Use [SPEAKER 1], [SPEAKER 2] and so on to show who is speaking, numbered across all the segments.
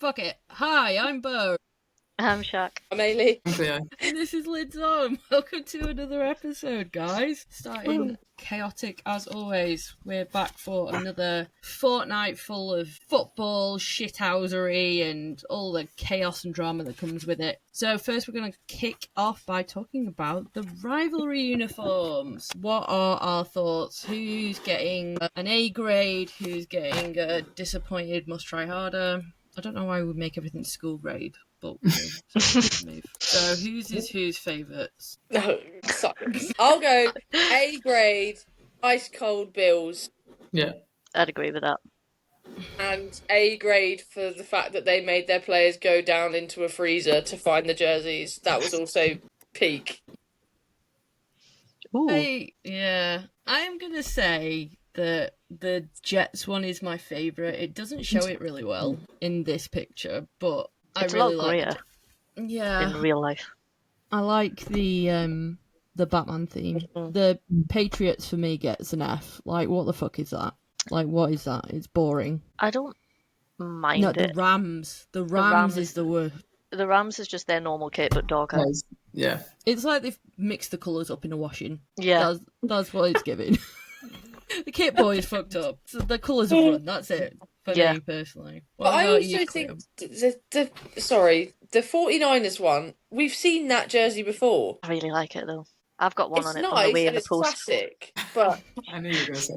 [SPEAKER 1] Fuck it. Hi, I'm Bo.
[SPEAKER 2] I'm Shaq.
[SPEAKER 3] I'm Eilidh.
[SPEAKER 4] I'm Cleo.
[SPEAKER 1] And this is Lid's On. Welcome to another episode, guys. Starting chaotic as always. We're back for another fortnight full of football, shithousery, and all the chaos and drama that comes with it. So first we're going to kick off by talking about the rivalry uniforms. What are our thoughts? Who's getting an A grade? Who's getting a disappointed must try harder? I don't know why we would make everything school grade, but so whose favourites?
[SPEAKER 3] No, sorry. I'll go A grade, ice cold Bills,
[SPEAKER 4] Yeah.
[SPEAKER 2] I'd agree with that.
[SPEAKER 3] and A grade for the fact that they made their players go down into a freezer to find the jerseys. That was also peak.
[SPEAKER 2] Ooh.
[SPEAKER 1] I am gonna say that the Jets one is my favourite. It doesn't show it really well in this picture, but
[SPEAKER 2] It's
[SPEAKER 1] I really
[SPEAKER 2] a lot
[SPEAKER 1] like.
[SPEAKER 2] grayer
[SPEAKER 1] Yeah,
[SPEAKER 2] in real life.
[SPEAKER 1] I like the Batman theme.
[SPEAKER 2] Mhm.
[SPEAKER 1] The Patriots for me gets an F. Like, what the fuck is that? Like, what is that? It's boring.
[SPEAKER 2] I don't mind
[SPEAKER 1] No,
[SPEAKER 2] it.
[SPEAKER 1] the Rams. The
[SPEAKER 2] Rams-
[SPEAKER 1] Rams is the worst.
[SPEAKER 2] The Rams is just their normal kit, but darker.
[SPEAKER 4] Yeah.
[SPEAKER 1] It's like they've mixed the colours up in a washing.
[SPEAKER 2] Yeah.
[SPEAKER 1] That's what it's giving. The kit boy is fucked up. So the colours have run. That's it for
[SPEAKER 2] Yeah.
[SPEAKER 1] me personally.
[SPEAKER 3] But
[SPEAKER 1] What
[SPEAKER 3] I
[SPEAKER 1] about
[SPEAKER 3] also
[SPEAKER 1] you,
[SPEAKER 3] think
[SPEAKER 1] Cleo?
[SPEAKER 3] the 49ers one, we've seen that jersey before.
[SPEAKER 2] I really like it though. I've got one
[SPEAKER 3] It's
[SPEAKER 2] on it on the
[SPEAKER 3] nice
[SPEAKER 2] way in
[SPEAKER 3] and
[SPEAKER 2] the
[SPEAKER 3] it's
[SPEAKER 2] post.
[SPEAKER 3] classic, but
[SPEAKER 4] I knew you were going to say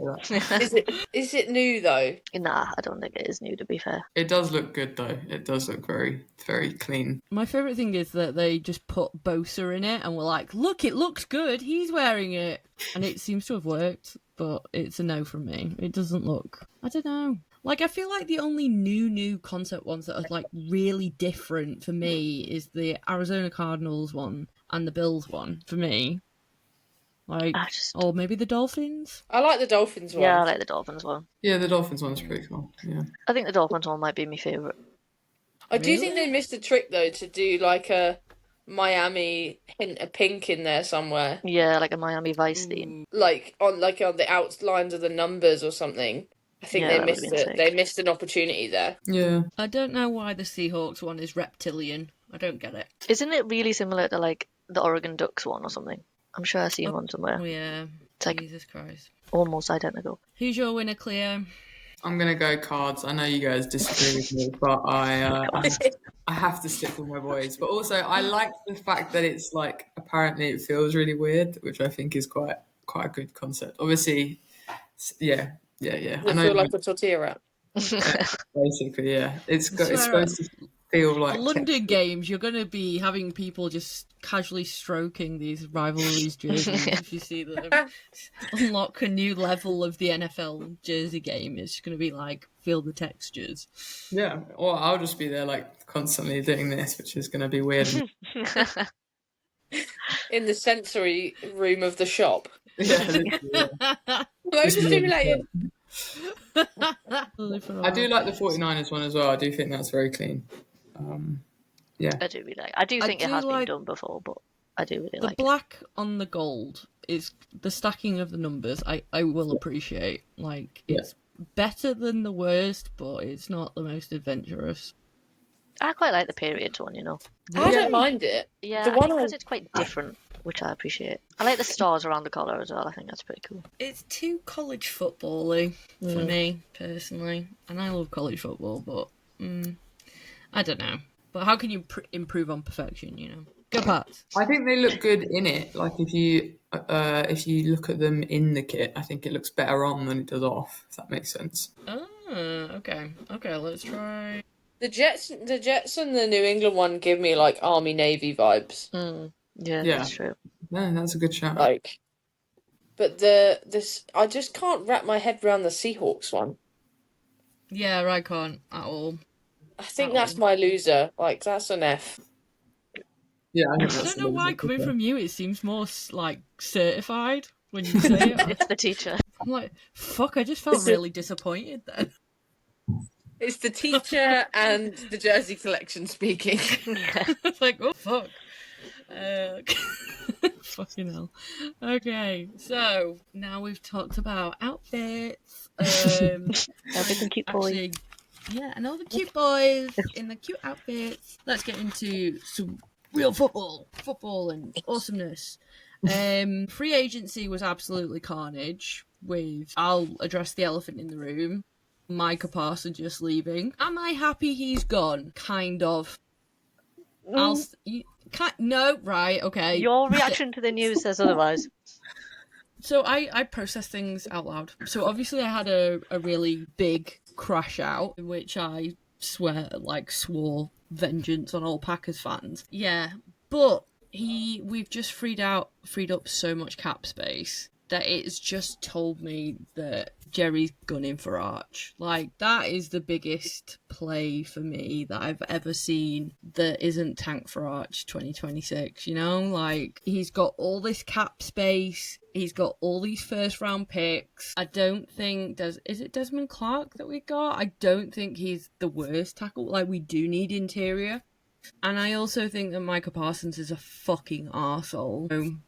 [SPEAKER 4] that.
[SPEAKER 3] is it new though?
[SPEAKER 2] Nah, I don't think it is new, to be fair.
[SPEAKER 4] It does look good, though. It does look very, very clean.
[SPEAKER 1] My favourite thing is that they just put Bosa in it and were like, look, it looks good, he's wearing it. And it seems to have worked, but it's a no from me. It doesn't look, I don't know. Like, I feel like the only new concept ones that are, like, really different for me is the Arizona Cardinals one and the Bills one, for me. Like, or maybe the Dolphins?
[SPEAKER 3] I like the Dolphins one.
[SPEAKER 2] Yeah, I like the Dolphins one.
[SPEAKER 4] Yeah, the Dolphins one's pretty cool. Yeah.
[SPEAKER 2] I think the Dolphins one might be my favourite.
[SPEAKER 3] I do think
[SPEAKER 1] Really?
[SPEAKER 3] they missed a trick though to do like a Miami hint of pink in there somewhere,
[SPEAKER 2] Yeah, like a Miami Vice theme.
[SPEAKER 3] like on the outlines of the numbers or something. I think
[SPEAKER 2] Yeah,
[SPEAKER 3] they
[SPEAKER 2] that would've
[SPEAKER 3] missed
[SPEAKER 2] been
[SPEAKER 3] it.
[SPEAKER 2] sick.
[SPEAKER 3] They missed an opportunity there.
[SPEAKER 4] Yeah.
[SPEAKER 1] I don't know why the Seahawks one is reptilian. I don't get it.
[SPEAKER 2] Isn't it really similar to like the Oregon Ducks one or something? I'm sure I've seen one somewhere.
[SPEAKER 1] Oh, yeah.
[SPEAKER 2] It's like
[SPEAKER 1] Jesus Christ.
[SPEAKER 2] almost identical.
[SPEAKER 1] Who's your winner, Cleo?
[SPEAKER 4] I'm going to go Cards. I know you guys disagree with me, but I have to stick with my boys. But also, I like the fact that it's like, apparently it feels really weird, which I think is quite a good concept. Obviously, yeah.
[SPEAKER 3] Does
[SPEAKER 4] I
[SPEAKER 3] it
[SPEAKER 4] know
[SPEAKER 3] feel like a tortilla wrap?
[SPEAKER 4] basically, yeah. It's
[SPEAKER 1] swear
[SPEAKER 4] supposed to feel like
[SPEAKER 1] London games, you're going to be having people just casually stroking these rivalries jerseys if you see them. Unlock a new level of the NFL jersey game. It's going to be like, feel the textures.
[SPEAKER 4] Yeah, or I'll just be there like constantly doing this, which is going to be weird.
[SPEAKER 3] In the sensory room of the shop.
[SPEAKER 4] Yeah, literally, yeah.
[SPEAKER 3] Overstimulated.
[SPEAKER 4] I do like the 49ers one as well. I do think that's very clean. Yeah.
[SPEAKER 2] I do really like. I do think it
[SPEAKER 1] do
[SPEAKER 2] has been
[SPEAKER 1] like
[SPEAKER 2] done before, but I do really
[SPEAKER 1] the
[SPEAKER 2] like
[SPEAKER 1] black on the gold is the stacking of the numbers. I will appreciate. Like, it's better than the worst, but it's not the most adventurous.
[SPEAKER 2] it. I quite like the periods one, you know.
[SPEAKER 3] I don't mind it.
[SPEAKER 2] Yeah,
[SPEAKER 3] The
[SPEAKER 2] I
[SPEAKER 3] one
[SPEAKER 2] think
[SPEAKER 3] I-
[SPEAKER 2] 'cause it's quite different, which I appreciate. I like the stars around the collar as well. I think that's pretty cool.
[SPEAKER 1] It's too college football-y for me, personally. And I love college football, but I don't know. But how can you improve on perfection, you know? Go Pats.
[SPEAKER 4] I think they look good in it. Like if you look at them in the kit, I think it looks better on than it does off. If that makes sense.
[SPEAKER 1] Oh, okay. Okay, let's try.
[SPEAKER 3] The Jets and the New England one give me like Army Navy vibes.
[SPEAKER 2] Yeah,
[SPEAKER 4] Yeah.
[SPEAKER 2] that's true.
[SPEAKER 4] No, that's a good shout.
[SPEAKER 3] Like, but I just can't wrap my head around the Seahawks one.
[SPEAKER 1] Yeah, I can't at all.
[SPEAKER 3] I think that's my loser. Like, that's an F.
[SPEAKER 4] Yeah, I, think
[SPEAKER 1] I
[SPEAKER 4] that's
[SPEAKER 1] don't know
[SPEAKER 4] a
[SPEAKER 1] why,
[SPEAKER 4] good
[SPEAKER 1] coming
[SPEAKER 4] shout.
[SPEAKER 1] from you, it seems more, like, certified when you say it.
[SPEAKER 2] It's the teacher.
[SPEAKER 1] I'm like, fuck, I just felt really disappointed then.
[SPEAKER 3] It's the teacher and the jersey collection speaking.
[SPEAKER 2] Yeah.
[SPEAKER 1] It's like, oh, fuck. Fucking hell. Okay, so now we've talked about outfits.
[SPEAKER 2] Everything cute boy.
[SPEAKER 1] Actually, Yeah, and all the cute boys in the cute outfits. Let's get into some real football and awesomeness. Free agency was absolutely carnage. I'll address the elephant in the room. Micah Parsons just leaving. Am I happy he's gone? Kind of. No, right, okay.
[SPEAKER 2] Your reaction to the news says otherwise.
[SPEAKER 1] So I process things out loud. So obviously I had a really big crash out in which I swore vengeance on all Packers fans. Yeah, but we've just freed up so much cap space that it's just told me that Jerry's gunning for Arch. Like, that is the biggest play for me that I've ever seen that isn't tank for Arch 2026, you know? Like, he's got all this cap space, he's got all these first round picks. I don't think is it Desmond Clark that we got? I don't think he's the worst tackle. Like, we do need interior. And I also think that Micah Parsons is a fucking arsehole.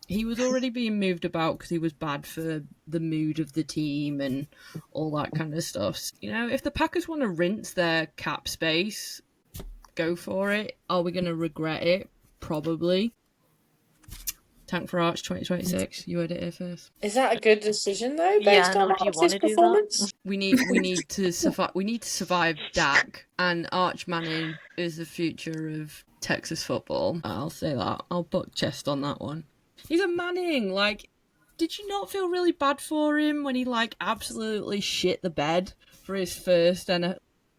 [SPEAKER 1] He was already being moved about because he was bad for the mood of the team and all that kind of stuff. You know, if the Packers want to rinse their cap space, go for it. Are we going to regret it? Probably. Tank for Arch 2026. You heard it here first.
[SPEAKER 3] Is that a good decision though? Based on
[SPEAKER 2] do you want
[SPEAKER 3] Arch's
[SPEAKER 2] to do
[SPEAKER 3] performance?
[SPEAKER 2] that?
[SPEAKER 1] We need to survive. We need to survive Dak, and Arch Manning is the future of Texas football. I'll say that. I'll buck chest on that one. He's a Manning. Like, did you not feel really bad for him when he absolutely shit the bed for his first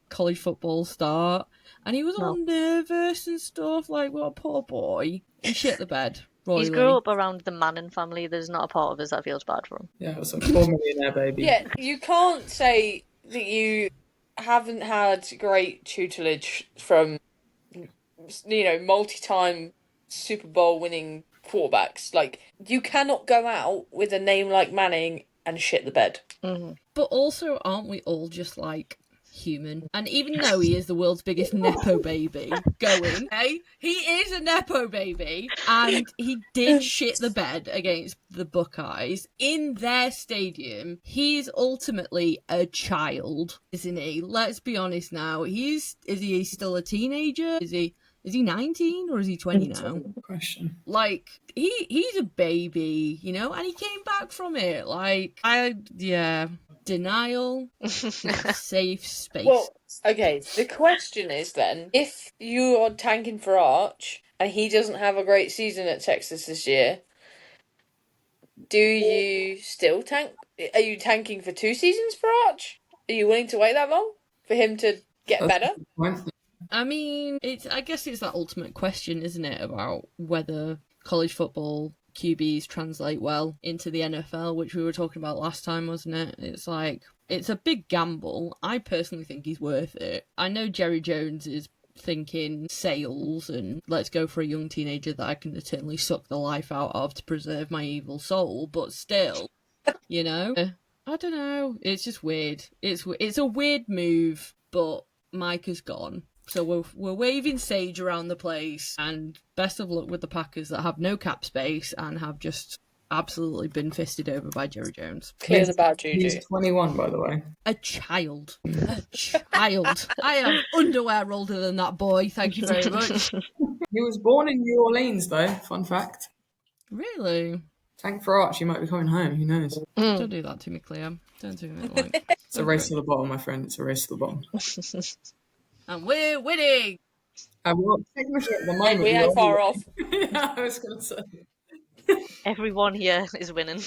[SPEAKER 1] college football start? And he was all nervous and stuff. Like, what a poor boy. He shit the bed. Royally.
[SPEAKER 2] He's grew up around the Manning family. There's not a part of us that feels bad for him.
[SPEAKER 4] Yeah, it was a 4 millionaire baby.
[SPEAKER 3] Yeah, you can't say that you haven't had great tutelage from, multi-time Super Bowl winning quarterbacks. Like, you cannot go out with a name like Manning and shit the bed.
[SPEAKER 2] Mm-hmm.
[SPEAKER 1] But also, aren't we all just human? And even though he is the world's biggest nepo baby he is a nepo baby, and he did shit the bed against the Buckeyes in their stadium. He's ultimately a child, isn't he? Let's be honest now. Is he still a teenager? Is he 19 or is he 20 now?
[SPEAKER 4] Question.
[SPEAKER 1] He's a baby, and he came back from it. Denial, safe space.
[SPEAKER 3] Well, okay, the question is then, if you are tanking for Arch and he doesn't have a great season at Texas this year, do you still tank? Are you tanking for 2 seasons for Arch? Are you willing to wait that long for him to get better?
[SPEAKER 1] I mean, I guess it's that ultimate question, isn't it, about whether college football QBs translate well into the NFL, which we were talking about last time, wasn't it? It's a big gamble. I personally think he's worth it. I know Jerry Jones is thinking sales and let's go for a young teenager that I can eternally suck the life out of to preserve my evil soul, but still, I don't know. It's just weird. It's a weird move, but Micah's gone. So we're waving sage around the place, and best of luck with the Packers that have no cap space and have just absolutely been fisted over by Jerry Jones.
[SPEAKER 3] Clear the bad juju.
[SPEAKER 4] He's 21, by the way.
[SPEAKER 1] A child. I have underwear older than that boy, thank you very much.
[SPEAKER 4] He was born in New Orleans, though. Fun fact.
[SPEAKER 1] Really?
[SPEAKER 4] Tank for Arch, he might be coming home. Who knows?
[SPEAKER 1] Don't do that to me, Cleo. Don't do me
[SPEAKER 4] It's a race to the bottom, my friend. It's a race to the bottom.
[SPEAKER 1] And we're winning!
[SPEAKER 4] Well, technically at the moment,
[SPEAKER 3] We ain't far off.
[SPEAKER 4] Yeah, I was going to say.
[SPEAKER 2] Everyone here is winning.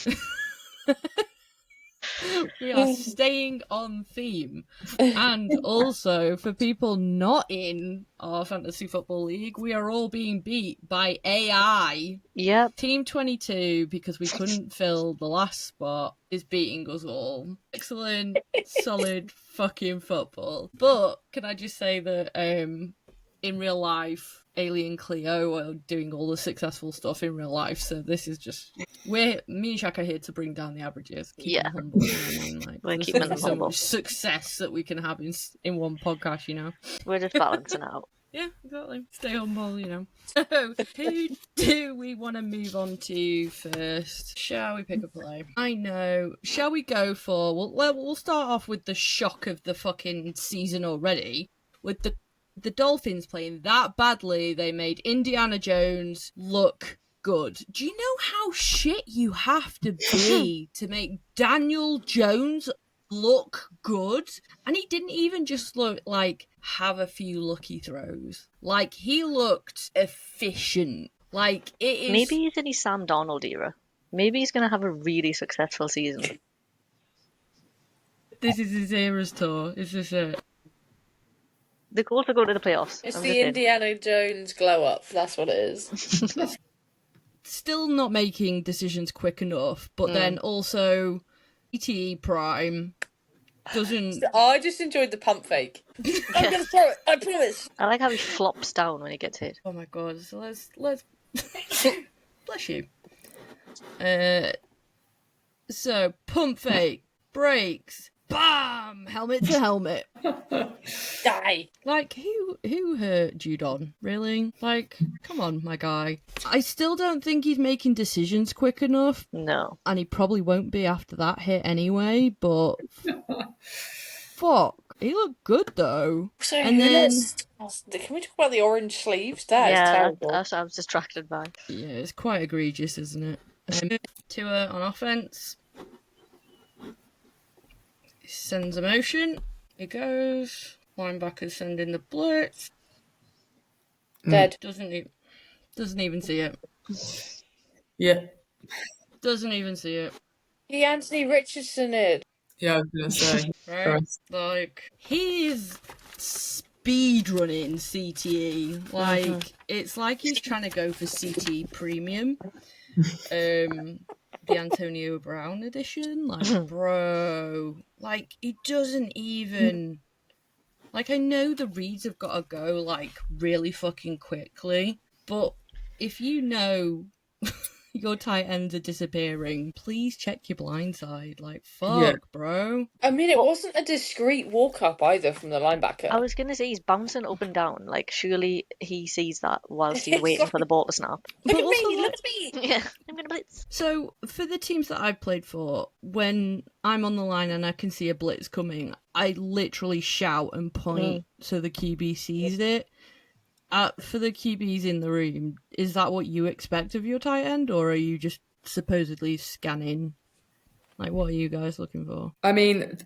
[SPEAKER 1] We are staying on theme. And also, for people not in our fantasy football league, we are all being beat by AI.
[SPEAKER 2] Yep.
[SPEAKER 1] Team 22, because we couldn't fill the last spot, is beating us all. Excellent, solid fucking football. But can I just say that in real life, Eilidh and Cleo are doing all the successful stuff in real life, so this is just me and Shaq are here to bring down the averages. Keep them humble, you know what I mean?
[SPEAKER 2] We're
[SPEAKER 1] there's
[SPEAKER 2] keeping
[SPEAKER 1] only
[SPEAKER 2] them
[SPEAKER 1] so
[SPEAKER 2] humble.
[SPEAKER 1] much success that we can have in one podcast,
[SPEAKER 2] We're just balancing out.
[SPEAKER 1] Yeah, exactly. Stay humble, you know. So, who do we want to move on to first? Shall we pick a play? I know. Shall we go for? Well, we'll start off with the shock of the fucking season already, with the Dolphins playing that badly. They made Indiana Jones look good. Do you know how shit you have to be to make Daniel Jones look good? And he didn't even just look like have a few lucky throws. Like, he looked efficient. Like, it is.
[SPEAKER 2] Maybe he's in his Sam Darnold era. Maybe he's going to have a really successful season.
[SPEAKER 1] This is his era's tour. Is this it?
[SPEAKER 2] The goal to go to the playoffs.
[SPEAKER 3] It's
[SPEAKER 2] I'm
[SPEAKER 3] the
[SPEAKER 2] just saying.
[SPEAKER 3] Indiana Jones glow up. That's what it is.
[SPEAKER 1] Still not making decisions quick enough, but then also ETE Prime doesn't.
[SPEAKER 3] I just enjoyed the pump fake. I'm gonna throw it. I promise.
[SPEAKER 2] I like how he flops down when he gets hit.
[SPEAKER 1] Oh my god! So let's bless you. So pump fake breaks. Bam! Helmet to helmet.
[SPEAKER 3] Die.
[SPEAKER 1] Like, who hurt Judon? Really? Like, come on, my guy. I still don't think he's making decisions quick enough,
[SPEAKER 2] No.
[SPEAKER 1] and he probably won't be after that hit anyway, but fuck. He looked good, though.
[SPEAKER 3] So
[SPEAKER 1] And then-
[SPEAKER 3] can we talk about the orange sleeves? That is terrible.
[SPEAKER 2] That's what I was distracted by.
[SPEAKER 1] Yeah, it's quite egregious, isn't it? Tua on offense. He sends a motion. He goes. Linebackers send in the blitz.
[SPEAKER 3] Dead.
[SPEAKER 1] Doesn't even see it.
[SPEAKER 4] Yeah.
[SPEAKER 1] Doesn't even see it.
[SPEAKER 3] He Anthony Richardson it.
[SPEAKER 4] Yeah, I was gonna say.
[SPEAKER 1] Right?
[SPEAKER 4] Christ.
[SPEAKER 1] Like, he's speed running CTE. Like, it's like he's trying to go for CTE Premium. The Antonio Brown edition. Like, bro. Like, he doesn't even. Like, I know the reads have got to go, like, really fucking quickly, but if you know your tight ends are disappearing, please check your blind side. Like, fuck,
[SPEAKER 4] Yeah.
[SPEAKER 1] bro.
[SPEAKER 3] I mean, it wasn't a discreet walk up either from the linebacker.
[SPEAKER 2] I was going to say he's bouncing up and down. Like, surely he sees that whilst he's
[SPEAKER 3] It's
[SPEAKER 2] waiting
[SPEAKER 3] like-
[SPEAKER 2] for the ball to snap.
[SPEAKER 3] Look
[SPEAKER 1] But
[SPEAKER 3] at
[SPEAKER 1] also,
[SPEAKER 3] me!
[SPEAKER 1] like-
[SPEAKER 3] Look at me!
[SPEAKER 2] Yeah, I'm going to blitz.
[SPEAKER 1] So, for the teams that I've played for, when I'm on the line and I can see a blitz coming, I literally shout and point so the QB sees it. For the QBs in the room, is that what you expect of your tight end, or are you just supposedly scanning? Like, what are you guys looking for?
[SPEAKER 4] I mean,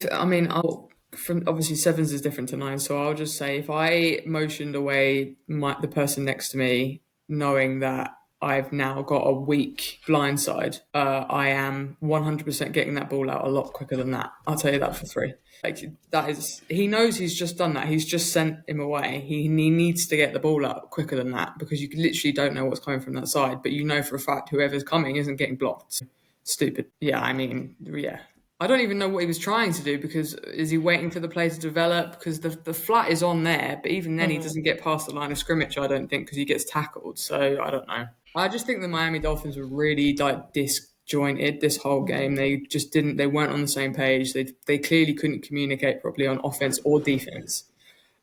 [SPEAKER 4] from obviously sevens is different to nines, so I'll just say if I motioned away the person next to me, knowing that I've now got a weak blind side, I am 100% getting that ball out a lot quicker than that. I'll tell you that for free. Like, that is, he knows he's just done that. He's just sent him away. He needs to get the ball out quicker than that, because you literally don't know what's coming from that side, but you know for a fact whoever's coming isn't getting blocked. Stupid. Yeah, I mean, yeah. I don't even know what he was trying to do, because is he waiting for the play to develop? Because the flat is on there, but even then he doesn't get past the line of scrimmage, I don't think, because he gets tackled. So I don't know. I just think the Miami Dolphins were really disjointed this whole game. They just didn't. They weren't on the same page. They clearly couldn't communicate properly on offense or defense.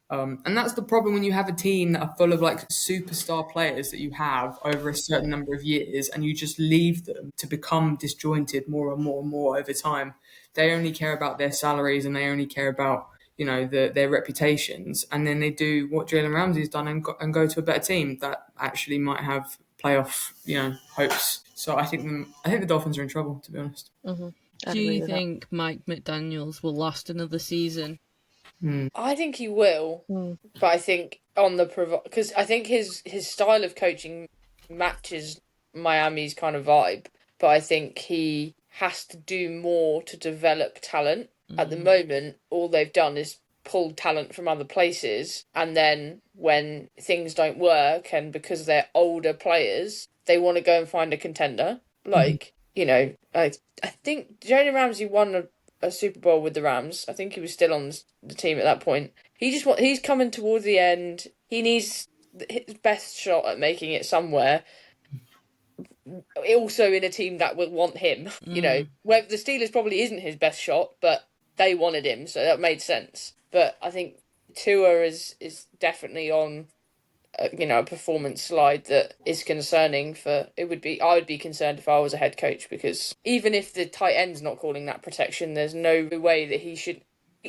[SPEAKER 4] And that's the problem when you have a team that are full of like superstar players that you have over a certain number of years, and you just leave them to become disjointed more and more and more over time. They only care about their salaries, and they only care about, you know, their reputations, and then they do what Jalen Ramsey's done and go to a better team that actually might have playoff, you know, hopes. So I think the Dolphins are in trouble, to be honest.
[SPEAKER 1] Do you think Mike McDaniels will last another season?
[SPEAKER 3] I think he will, but I think on the because I think his style of coaching matches Miami's kind of vibe, but I think he has to do more to develop talent. At the moment, all they've done is pull talent from other places, and then when things don't work, and because they're older players, they want to go and find a contender. Like, you know, I think Jalen Ramsey won a Super Bowl with the Rams. I think he was still on the team at that point. He's coming towards the end. He needs his best shot at making it somewhere. Also in a team that will want him, you know, where the Steelers probably isn't his best shot, but they wanted him, so that made sense. But I think Tua is definitely on a performance slide that is concerning I would be concerned if I was a head coach, because even if the tight end's not calling that protection, there's no way that he should.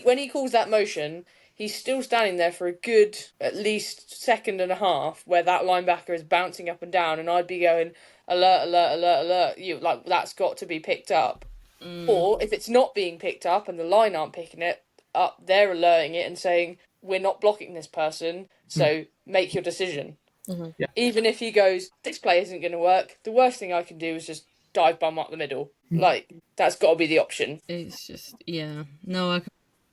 [SPEAKER 3] When he calls that motion, he's still standing there for a good at least second and a half where that linebacker is bouncing up and down, and I'd be going alert, alert, alert, alert. That's got to be picked up. Or if it's not being picked up and the line aren't picking it up, they're alerting it and saying, we're not blocking this person, so make your decision.
[SPEAKER 2] Mm-hmm.
[SPEAKER 3] Even if he goes, this play isn't going to work, the worst thing I can do is just dive bum up the middle. That's got to be the option.
[SPEAKER 1] It's just, yeah. No, I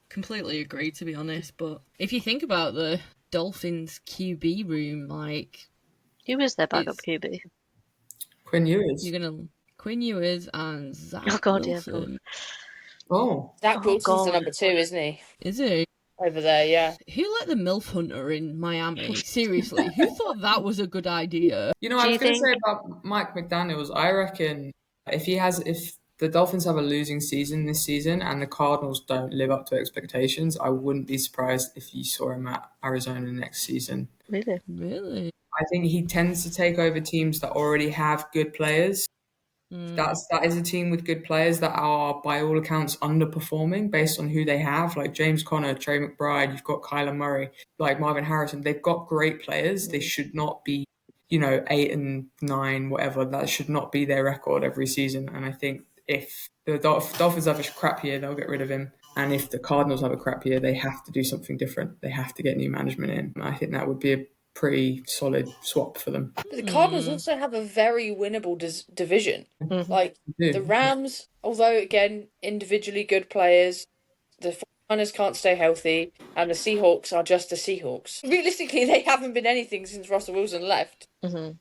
[SPEAKER 1] completely agree, to be honest. But if you think about the Dolphins QB room,
[SPEAKER 2] who is their backup QB?
[SPEAKER 4] Quinn Ewers.
[SPEAKER 1] you're going to Quinn Ewers and Zach
[SPEAKER 2] Oh God,
[SPEAKER 1] Wilson.
[SPEAKER 4] Oh.
[SPEAKER 3] Zach Wilson's
[SPEAKER 2] God.
[SPEAKER 3] the number 2, isn't he?
[SPEAKER 1] Is he?
[SPEAKER 3] Over there, yeah.
[SPEAKER 1] Who let the MILF Hunter in Miami? Seriously, who thought that was a good idea?
[SPEAKER 4] You know, I was going to say about Mike McDaniels, I reckon if the Dolphins have a losing season this season and the Cardinals don't live up to expectations, I wouldn't be surprised if you saw him at Arizona next season.
[SPEAKER 2] Really?
[SPEAKER 1] Really?
[SPEAKER 4] I think he tends to take over teams that already have good players. That is a team with good players that are, by all accounts, underperforming based on who they have. Like James Conner, Trey McBride, you've got Kyler Murray, like Marvin Harrison. They've got great players. They should not be, 8 and 9, whatever. That should not be their record every season. And I think if the Dolphins have a crap year, they'll get rid of him. And if the Cardinals have a crap year, they have to do something different. They have to get new management in. And I think that would be a pretty solid swap for them.
[SPEAKER 3] But the Cardinals also have a very winnable division.
[SPEAKER 2] Mm-hmm.
[SPEAKER 3] The Rams, although again individually good players, the 49ers can't stay healthy, and the Seahawks are just the Seahawks. Realistically, they haven't been anything since Russell Wilson left. And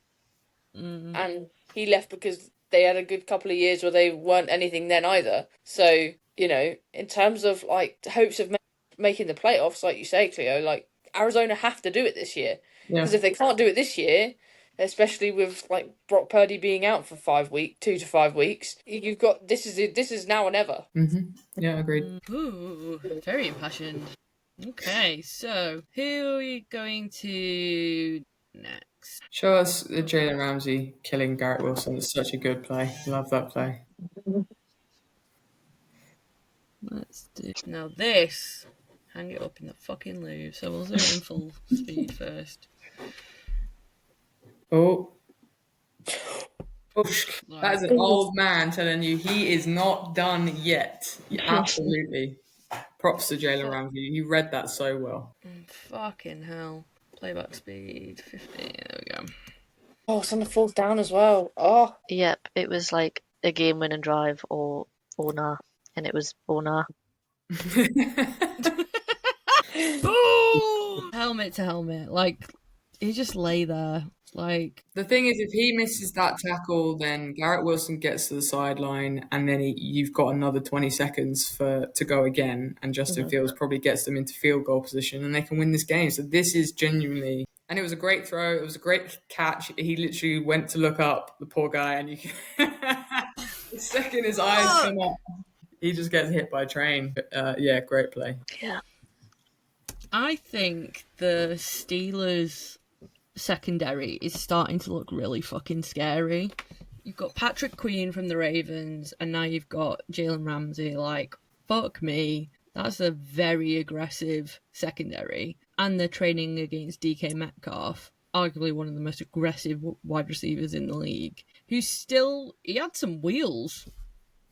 [SPEAKER 3] he left because they had a good couple of years where they weren't anything then either. So, in terms of hopes of making the playoffs, like you say, Cleo, Arizona have to do it this year. Because if they can't do it this year, especially with Brock Purdy being out for 2 to 5 weeks, you've got this is now or never.
[SPEAKER 4] Mm-hmm. Yeah, agreed.
[SPEAKER 1] Ooh, very impassioned. Okay, so who are we going to next?
[SPEAKER 4] Show us Jalen Ramsey killing Garrett Wilson. It's such a good play. Love that play.
[SPEAKER 1] Let's do now this. Hang it up in the fucking loo. So we'll zoom in full speed first.
[SPEAKER 4] Oh. That is an old man telling you he is not done yet. Absolutely. Props to Jalen Ramsey. He read that so well.
[SPEAKER 1] Fucking hell. Playback speed 15. There we go.
[SPEAKER 3] Oh, it's on the 4th down as well. Oh.
[SPEAKER 2] Yep, it was like a game-winning drive or nah, and it was nah.
[SPEAKER 1] Boom! Helmet to helmet. He just lay there.
[SPEAKER 4] The thing is, if he misses that tackle, then Garrett Wilson gets to the sideline, and then you've got another 20 seconds to go again, and Justin Fields probably gets them into field goal position, and they can win this game. So this is genuinely, and it was a great throw. It was a great catch. He literally went to look up, the poor guy, and the second his eyes come up, he just gets hit by a train. But, yeah, great play.
[SPEAKER 2] Yeah.
[SPEAKER 1] I think the Steelers' secondary is starting to look really fucking scary. You've got Patrick Queen from the Ravens, and now you've got Jalen Ramsey. Fuck me. That's a very aggressive secondary. And they're training against DK Metcalf, arguably one of the most aggressive wide receivers in the league, he had some wheels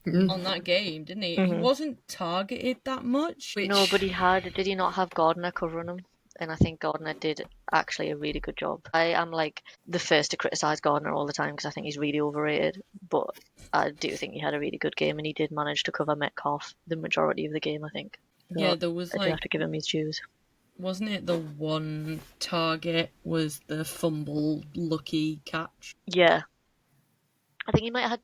[SPEAKER 1] on that game, didn't he? He wasn't targeted that much.
[SPEAKER 2] No, but did he not have Gardner covering him? And I think Gardner did actually a really good job. I am the first to criticise Gardner all the time because I think he's really overrated. But I do think he had a really good game, and he did manage to cover Metcalf the majority of the game, I think. So
[SPEAKER 1] yeah, there was
[SPEAKER 2] I do have to give him his dues.
[SPEAKER 1] Wasn't it the one target was the fumble lucky catch?
[SPEAKER 2] Yeah. I think he might have had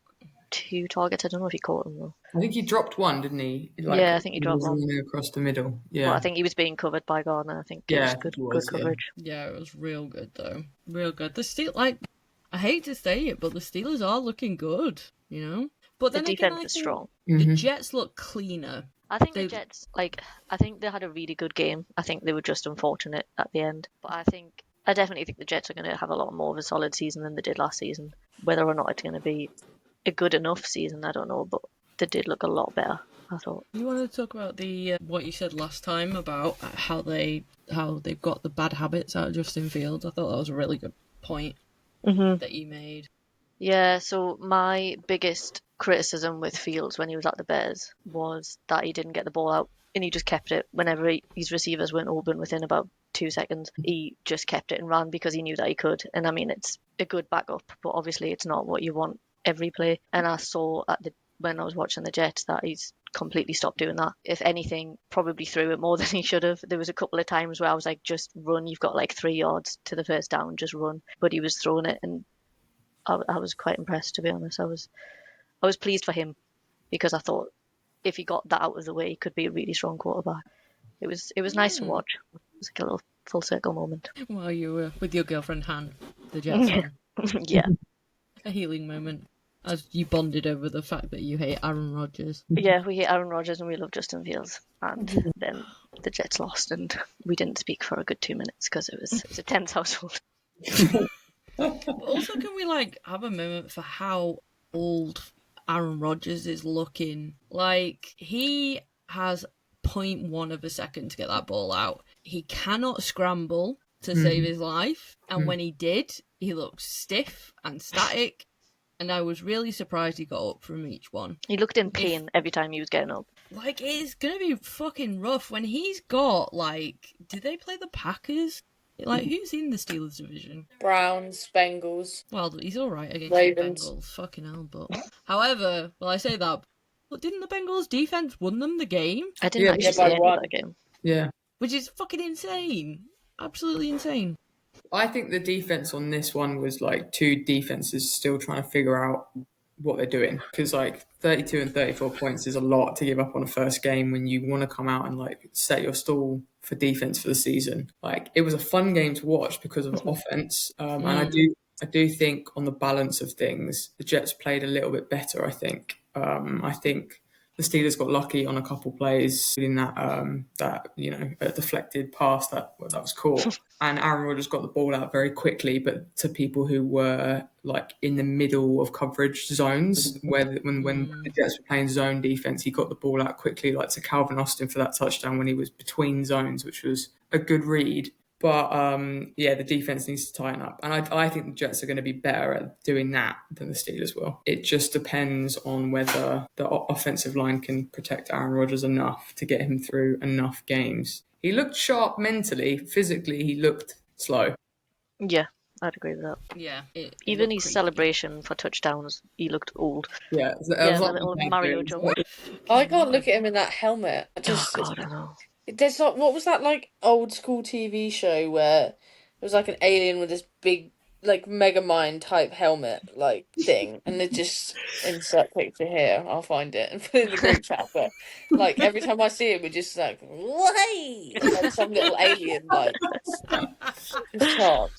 [SPEAKER 2] 2 targets. I don't know if he caught them though.
[SPEAKER 4] I think he dropped one, didn't he?
[SPEAKER 2] Yeah, I think he dropped one.
[SPEAKER 4] Across the middle. Yeah.
[SPEAKER 2] Well, I think he was being covered by Gardner. I think it was good coverage.
[SPEAKER 1] Yeah, it was real good though. Real good. The I hate to say it, but the Steelers are looking good, But then
[SPEAKER 2] the defense is strong.
[SPEAKER 1] The Jets look cleaner.
[SPEAKER 2] I think the Jets, I think they had a really good game. I think they were just unfortunate at the end. But I think I definitely think the Jets are going to have a lot more of a solid season than they did last season. Whether or not it's going to be a good enough season, I don't know, but they did look a lot better, I thought.
[SPEAKER 1] You wanted to talk about the what you said last time about how they've got the bad habits out of Justin Fields. I thought that was a really good point that you made.
[SPEAKER 2] Yeah, so my biggest criticism with Fields when he was at the Bears was that he didn't get the ball out and he just kept it whenever his receivers weren't open within about 2 seconds. He just kept it and ran because he knew that he could. And I mean, it's a good backup, but obviously it's not what you want every play. And I saw when I was watching the Jets that he's completely stopped doing that. If anything, probably threw it more than he should have. There was a couple of times where I was like, just run. You've got like 3 yards to the first down, just run. But he was throwing it, and I was quite impressed, to be honest. I was pleased for him because I thought if he got that out of the way, he could be a really strong quarterback. It was nice to watch. It was like a little full circle moment.
[SPEAKER 1] While you were with your girlfriend Han, the Jets fan.
[SPEAKER 2] Yeah.
[SPEAKER 1] A healing moment as you bonded over the fact that you hate Aaron Rodgers.
[SPEAKER 2] Yeah, we hate Aaron Rodgers and we love Justin Fields. And then the Jets lost and we didn't speak for a good 2 minutes because it was a tense household.
[SPEAKER 1] But also, can we have a moment for how old Aaron Rodgers is looking? Like, he has 0.1 of a second to get that ball out. He cannot scramble to save his life. And when he did, he looked stiff and static. And I was really surprised he got up from each one.
[SPEAKER 2] He looked in pain every time he was getting up.
[SPEAKER 1] Like, it's going to be fucking rough when he's got, did they play the Packers? Who's in the Steelers division?
[SPEAKER 3] Browns, Bengals.
[SPEAKER 1] Well, he's all right against
[SPEAKER 3] Ravens.
[SPEAKER 1] the Bengals. Fucking hell, but... However, I say that, but didn't the Bengals defense won them the game?
[SPEAKER 2] I didn't actually see any of that game.
[SPEAKER 4] Yeah.
[SPEAKER 1] Which is fucking insane. Absolutely insane.
[SPEAKER 4] I think the defense on this one was 2 defenses still trying to figure out what they're doing, because 32 and 34 points is a lot to give up on a first game when you want to come out and set your stall for defense for the season. It was a fun game to watch because of offense, and I do think on the balance of things the Jets played a little bit better. I think the Steelers got lucky on a couple plays in that a deflected pass that was caught, and Aaron Rodgers got the ball out very quickly, but to people who were in the middle of coverage zones, when the Jets were playing zone defense, he got the ball out quickly, to Calvin Austin for that touchdown when he was between zones, which was a good read. But the defense needs to tighten up, and I think the Jets are going to be better at doing that than the Steelers will. It just depends on whether the offensive line can protect Aaron Rodgers enough to get him through enough games. He looked sharp mentally, physically he looked slow.
[SPEAKER 2] Yeah, I'd agree with that.
[SPEAKER 1] Yeah.
[SPEAKER 2] Even his celebration for touchdowns, he looked old.
[SPEAKER 4] Yeah,
[SPEAKER 2] the little Mario jump.
[SPEAKER 3] I can't look at him in that helmet. I
[SPEAKER 2] don't know.
[SPEAKER 3] There's what was that old school TV show where it was an alien with this big Megamind type helmet thing, and they just insert picture here. I'll find it and put it in the group chat. But every time I see it, we're just why? Some little alien just talk.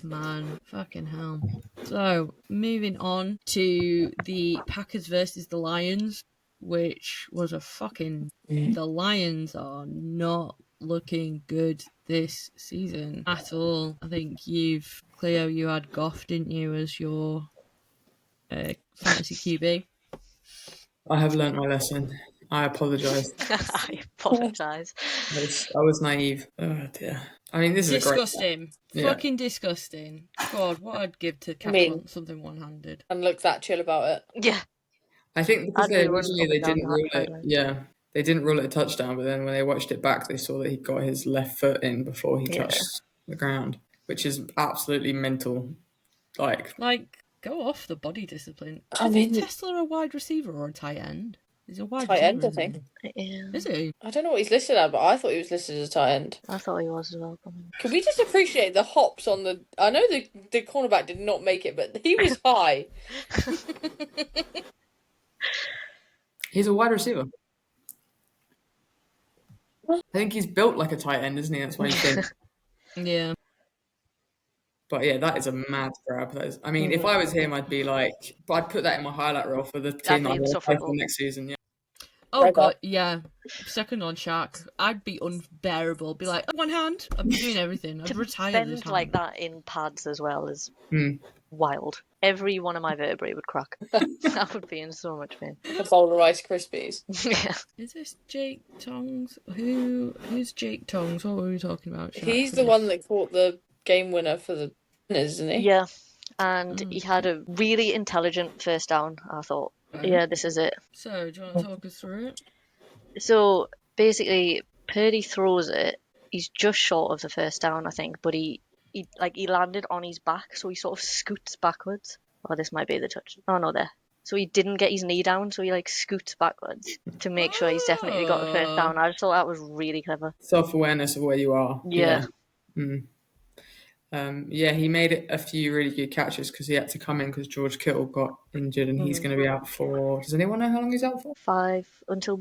[SPEAKER 1] Man, fucking hell. So, moving on to the Packers versus the Lions, which was a fucking... The Lions are not looking good this season at all. I think Cleo, you had Goff, didn't you, as your fantasy QB?
[SPEAKER 4] I have learnt my lesson. I apologise.
[SPEAKER 2] I apologise.
[SPEAKER 4] I was naive. Oh dear. I mean, this is
[SPEAKER 1] disgusting.
[SPEAKER 4] Yeah.
[SPEAKER 1] Fucking disgusting. God, what I'd give to catch something one-handed.
[SPEAKER 3] And look that chill about it.
[SPEAKER 2] Yeah.
[SPEAKER 4] I think because originally they didn't rule it.
[SPEAKER 2] Sideline.
[SPEAKER 4] Yeah, they didn't rule it a touchdown, but then when they watched it back, they saw that he got his left foot in before he touched the ground, which is absolutely mental.
[SPEAKER 1] Go off the body discipline.
[SPEAKER 3] I mean,
[SPEAKER 1] is Tesla a wide receiver or a tight end? He's a wide
[SPEAKER 3] tight end,
[SPEAKER 1] receiver,
[SPEAKER 3] I think.
[SPEAKER 2] Yeah.
[SPEAKER 1] Is he?
[SPEAKER 3] I don't know what he's listed at, but I thought he was listed as a tight end.
[SPEAKER 2] I thought he was as well.
[SPEAKER 3] Can we just appreciate the hops on the... I know the cornerback did not make it, but he was high.
[SPEAKER 4] He's a wide receiver. I think he's built like a tight end, isn't he? That's why you think.
[SPEAKER 1] Yeah.
[SPEAKER 4] But yeah, that is a mad grab. I mean, if I was him, I'd be but I'd put that in my highlight reel for the team that I want to play for next season. Yeah.
[SPEAKER 1] Oh
[SPEAKER 3] Right
[SPEAKER 1] god, yeah. Second on Shaq, I'd be unbearable. Be like, one hand, I'm doing everything. I'd
[SPEAKER 2] To
[SPEAKER 1] retire this
[SPEAKER 2] bend
[SPEAKER 1] hand.
[SPEAKER 2] like that in pads as well is
[SPEAKER 4] Mm.
[SPEAKER 2] wild. Every one of my vertebrae would crack. I would be in so much pain.
[SPEAKER 3] A bowl of Rice Krispies.
[SPEAKER 2] Yeah.
[SPEAKER 1] Is this Jake Tongs? Who's Jake Tongs? What were we talking about? Shaq?
[SPEAKER 3] He's the one that caught the game winner for the winners, isn't he?
[SPEAKER 2] Yeah. And he had a really intelligent first down, I thought.
[SPEAKER 1] Okay.
[SPEAKER 2] Yeah, this is it.
[SPEAKER 1] So, do you want to talk us through it?
[SPEAKER 2] So basically, Purdy throws it. He's just short of the first down, I think, but he landed on his back, so he sort of scoots backwards. Oh, this might be the touch. Oh no, there. So he didn't get his knee down, so he like scoots backwards to make sure he's definitely got the first down. I just thought that was really clever.
[SPEAKER 4] Self-awareness of where you are.
[SPEAKER 2] Yeah.
[SPEAKER 4] Yeah, he made a few really good catches because he had to come in because George Kittle got injured and he's going to be out for. Does anyone know how long he's out for?
[SPEAKER 2] 5 until.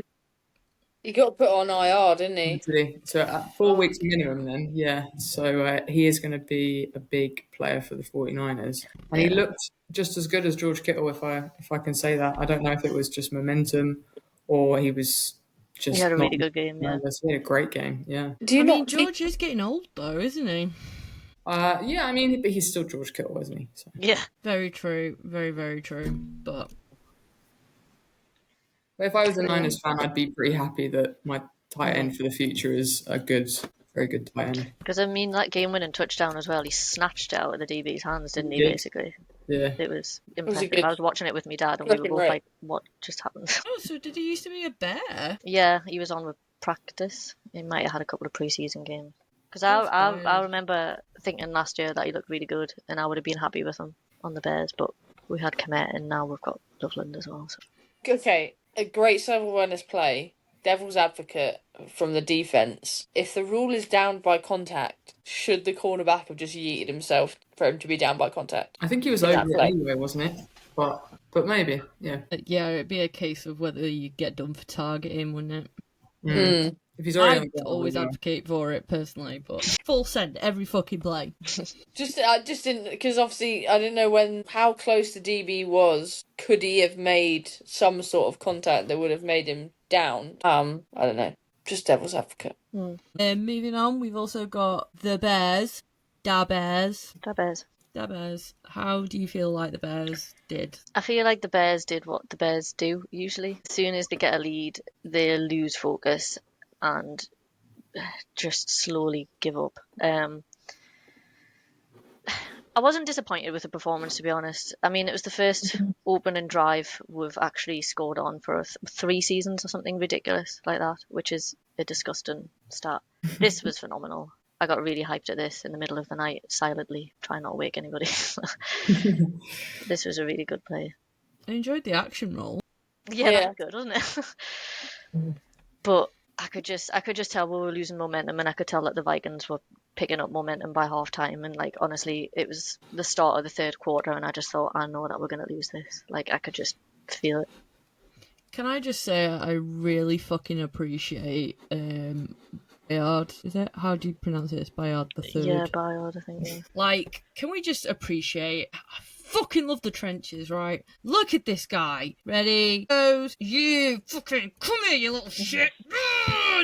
[SPEAKER 3] He got put on IR, didn't he?
[SPEAKER 4] Did he? So at 4 weeks minimum then, yeah. So he is going to be a big player for the 49ers. And he looked just as good as George Kittle, if I can say that. I don't know if it was just momentum or he was just.
[SPEAKER 2] He had a
[SPEAKER 4] not
[SPEAKER 2] really good game, yeah.
[SPEAKER 4] He had a great game, yeah.
[SPEAKER 3] Do you
[SPEAKER 1] I
[SPEAKER 3] not
[SPEAKER 1] mean, George is getting old though, isn't he?
[SPEAKER 4] Yeah, I mean, but he's still George Kittle, isn't he? So.
[SPEAKER 2] Yeah.
[SPEAKER 1] Very true. Very, very true. But
[SPEAKER 4] If I was a Niners fan, I'd be pretty happy that my tight end for the future is a very good tight end.
[SPEAKER 2] Because, I mean, that game-winning touchdown as well, he snatched it out of the DB's hands, didn't he,
[SPEAKER 4] He did.
[SPEAKER 2] Basically?
[SPEAKER 4] Yeah.
[SPEAKER 2] It was
[SPEAKER 3] a
[SPEAKER 2] impressive.
[SPEAKER 3] good-
[SPEAKER 2] I was watching it with my dad, and we were both
[SPEAKER 3] Right.
[SPEAKER 2] like, what just happened?
[SPEAKER 1] oh, so did he used to be a bear?
[SPEAKER 2] Yeah, he was on with practice. He might have had a couple of pre-season games. Because
[SPEAKER 1] That's
[SPEAKER 2] I
[SPEAKER 1] wild.
[SPEAKER 2] remember thinking last year that he looked really good, and I would have been happy with him on the Bears, but we had Komet, and now we've got Loveland as well. So.
[SPEAKER 3] Okay, a great self-awareness play. Devil's advocate from the defense. If the rule is down by contact, should the cornerback have just yeeted himself for him to be down by contact?
[SPEAKER 4] I think he was
[SPEAKER 3] In that
[SPEAKER 4] over it
[SPEAKER 3] play.
[SPEAKER 4] anyway, wasn't it? But maybe, yeah.
[SPEAKER 1] Yeah, it'd be a case of whether you get done for targeting, wouldn't it?
[SPEAKER 3] Mm.
[SPEAKER 4] If he's already on
[SPEAKER 1] I'd
[SPEAKER 4] the ground,
[SPEAKER 1] always
[SPEAKER 4] yeah.
[SPEAKER 1] advocate for it personally, but full send every fucking play.
[SPEAKER 3] I just didn't, because obviously I didn't know how close the DB was. Could he have made some sort of contact that would have made him down? I don't know. Just devil's advocate.
[SPEAKER 1] Moving on, we've also got the Bears. Da Bears.
[SPEAKER 2] The Bears.
[SPEAKER 1] Da Bears. How do you feel like the Bears did?
[SPEAKER 2] I feel like the Bears did what the Bears do usually. As soon as they get a lead, they lose focus and just slowly give up. I wasn't disappointed with the performance, to be honest. I mean, it was the first opening drive we've actually scored on for 3 seasons or something ridiculous like that, which is a disgusting start. This was phenomenal. I got really hyped at this in the middle of the night, silently, trying not to wake anybody. This was a really good play.
[SPEAKER 1] I enjoyed the action roll.
[SPEAKER 2] Yeah,
[SPEAKER 3] Yeah.
[SPEAKER 2] that's good, wasn't it? But I could just tell we were losing momentum, and I could tell that the Vikings were picking up momentum by half time. And like honestly, it was the start of the third quarter, and I just thought, I know that we're gonna lose this. Like I could just feel it.
[SPEAKER 1] Can I just say I really fucking appreciate Bayard, is it? How do you pronounce it? It's Bayard the third.
[SPEAKER 2] Yeah, Bayard, I think. Yeah.
[SPEAKER 1] Like, can we just appreciate? I fucking love the trenches, right? Look at this guy. Ready? Goes. You fucking come here, you little shit.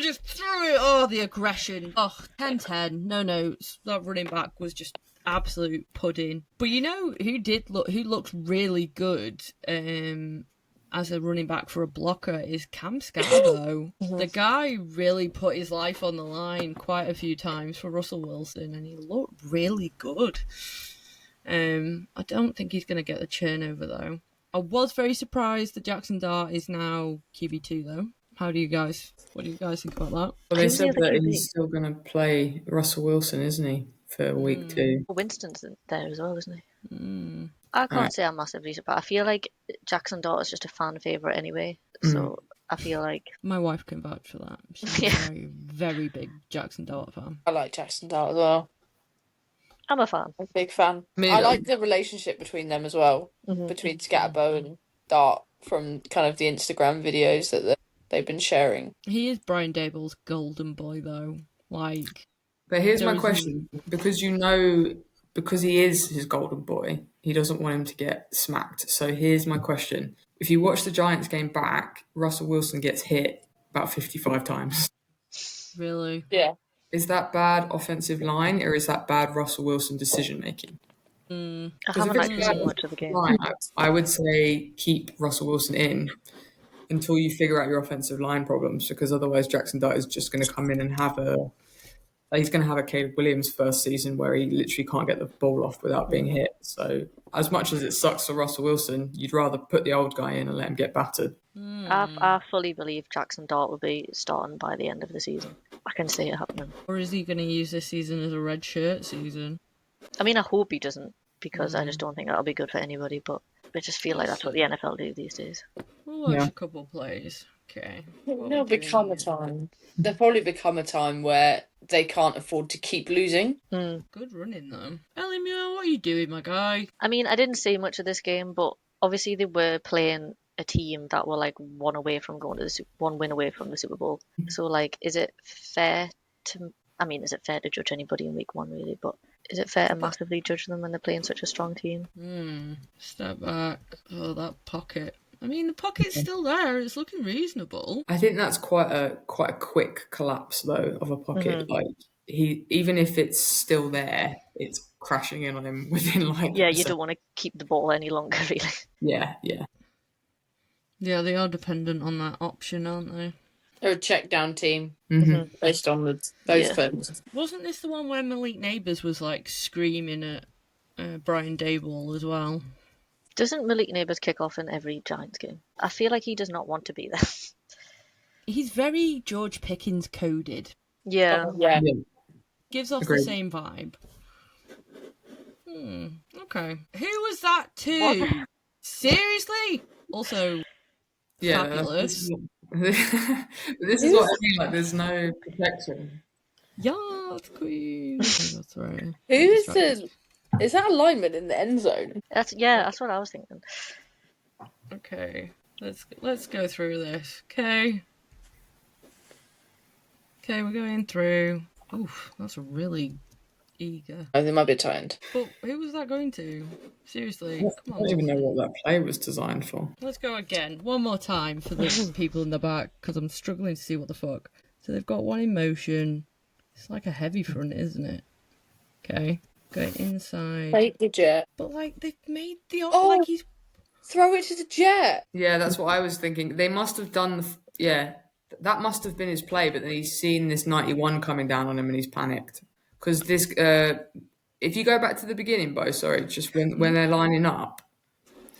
[SPEAKER 1] Just throw it. Oh, the aggression. Oh, 10-10. No notes. That running back was just absolute pudding. But you know who looked really good as a running back for a blocker is Cam Scarborough. The guy really put his life on the line quite a few times for Russell Wilson, and he looked really good. I don't think he's going to get the turnover, though. I was very surprised that Jackson Dart is now QB2, though. What do you guys think about that?
[SPEAKER 4] Well, they
[SPEAKER 2] Who's the
[SPEAKER 4] said
[SPEAKER 2] other
[SPEAKER 4] that
[SPEAKER 2] QB?
[SPEAKER 4] he's still going to play Russell Wilson, isn't he, for week 2?
[SPEAKER 2] Winston's there as well, isn't he? I can't say I'm massively surprised. I feel like Jackson Dart is just a fan favourite anyway. So I feel like
[SPEAKER 1] My wife can vouch for that. She's a very, very big Jackson Dart fan.
[SPEAKER 3] I like Jackson Dart as well.
[SPEAKER 2] I'm a fan.
[SPEAKER 3] I'm a big fan.
[SPEAKER 4] Me
[SPEAKER 3] I
[SPEAKER 4] too.
[SPEAKER 3] like the relationship between them as well. Between Scatterbo and Dart from kind of the Instagram videos that they've been sharing.
[SPEAKER 1] He is Brian Dable's golden boy, though. Like,
[SPEAKER 4] But here's
[SPEAKER 1] There
[SPEAKER 4] my
[SPEAKER 1] is-
[SPEAKER 4] question. Because because he is his golden boy, he doesn't want him to get smacked. So here's my question. if you watch the Giants game back, Russell Wilson gets hit about 55 times.
[SPEAKER 1] Really?
[SPEAKER 3] Yeah.
[SPEAKER 4] Is that bad offensive line or is that bad Russell Wilson decision making?
[SPEAKER 2] I
[SPEAKER 4] Because if
[SPEAKER 2] haven't
[SPEAKER 4] it's
[SPEAKER 2] actually
[SPEAKER 4] bad
[SPEAKER 2] seen much of the game.
[SPEAKER 4] line, I would say keep Russell Wilson in until you figure out your offensive line problems, because otherwise Jackson Dart is just going to come in and he's going to have a Caleb Williams first season where he literally can't get the ball off without being hit. So as much as it sucks for Russell Wilson, you'd rather put the old guy in and let him get battered.
[SPEAKER 2] I fully believe Jackson Dart will be starting by the end of the season. I can see it happening.
[SPEAKER 1] Or is he going to use this season as a red shirt season?
[SPEAKER 2] I mean, I hope he doesn't, because I just don't think that'll be good for anybody, but I just feel like that's what the NFL do these days.
[SPEAKER 1] We'll watch
[SPEAKER 4] Yeah.
[SPEAKER 1] a couple plays. Okay.
[SPEAKER 3] There'll become a time. There'll probably become a time where they can't afford to keep losing.
[SPEAKER 1] Good running, though. Ellie Muir, what are you doing, my guy?
[SPEAKER 2] I mean, I didn't see much of this game, but obviously they were playing a team that were like one win away from the Super Bowl. So like, is it fair to judge anybody in week one really? But is it fair to massively judge them when they're playing such a strong team?
[SPEAKER 1] Step back. Oh, that pocket. I mean, the pocket's still there. It's looking reasonable.
[SPEAKER 4] I think that's quite a quick collapse though of a pocket. Like even if it's still there, it's crashing in on him within like.
[SPEAKER 2] Yeah, you don't want to keep the ball any longer, really.
[SPEAKER 4] Yeah.
[SPEAKER 1] Yeah, they are dependent on that option, aren't they?
[SPEAKER 3] They're a check down team based on those films.
[SPEAKER 1] Wasn't this the one where Malik Neighbours was like screaming at Brian Daboll as well?
[SPEAKER 2] Doesn't Malik Neighbours kick off in every Giants game? I feel like he does not want to be there.
[SPEAKER 1] He's very George Pickens coded.
[SPEAKER 2] Yeah.
[SPEAKER 1] Gives off
[SPEAKER 4] Agreed.
[SPEAKER 1] the same vibe. Okay. Who was that to? Seriously? Also, fabulous.
[SPEAKER 4] This is what I mean. Like, there's no protection.
[SPEAKER 1] Yes, queen. That's right.
[SPEAKER 3] Is that a lineman in the end zone?
[SPEAKER 2] That's what I was thinking.
[SPEAKER 1] Okay, let's go through this. Okay, we're going through. Oof, that's really eager.
[SPEAKER 3] Oh, they might be timed.
[SPEAKER 1] But who was that going to? Seriously, come
[SPEAKER 4] I
[SPEAKER 1] on.
[SPEAKER 4] don't even know what that play was designed for.
[SPEAKER 1] Let's go again, one more time for the people in the back, because I'm struggling to see what the fuck. So they've got one in motion. It's like a heavy front, isn't it? Okay, going inside.
[SPEAKER 3] Fake the jet.
[SPEAKER 1] But like they've made the
[SPEAKER 3] Oh.
[SPEAKER 1] he's.
[SPEAKER 3] Throw it to the jet.
[SPEAKER 4] Yeah, that's what I was thinking. They must have done that must have been his play, but then he's seen this 91 coming down on him and he's panicked. Because this, if you go back to the beginning, Bo, sorry, just when they're lining up,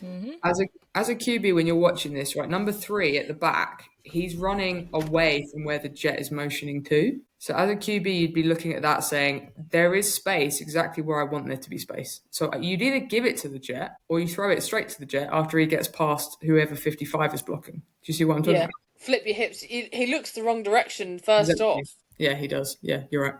[SPEAKER 4] as a QB, when you're watching this, right, number 3 at the back, he's running away from where the jet is motioning to. So as a QB, you'd be looking at that saying, there is space exactly where I want there to be space. So you'd either give it to the jet or you throw it straight to the jet after he gets past whoever 55 is blocking. Do you see what I'm talking about?
[SPEAKER 3] Flip your hips. He looks the wrong direction first off.
[SPEAKER 4] Yeah, he does. Yeah, you're right.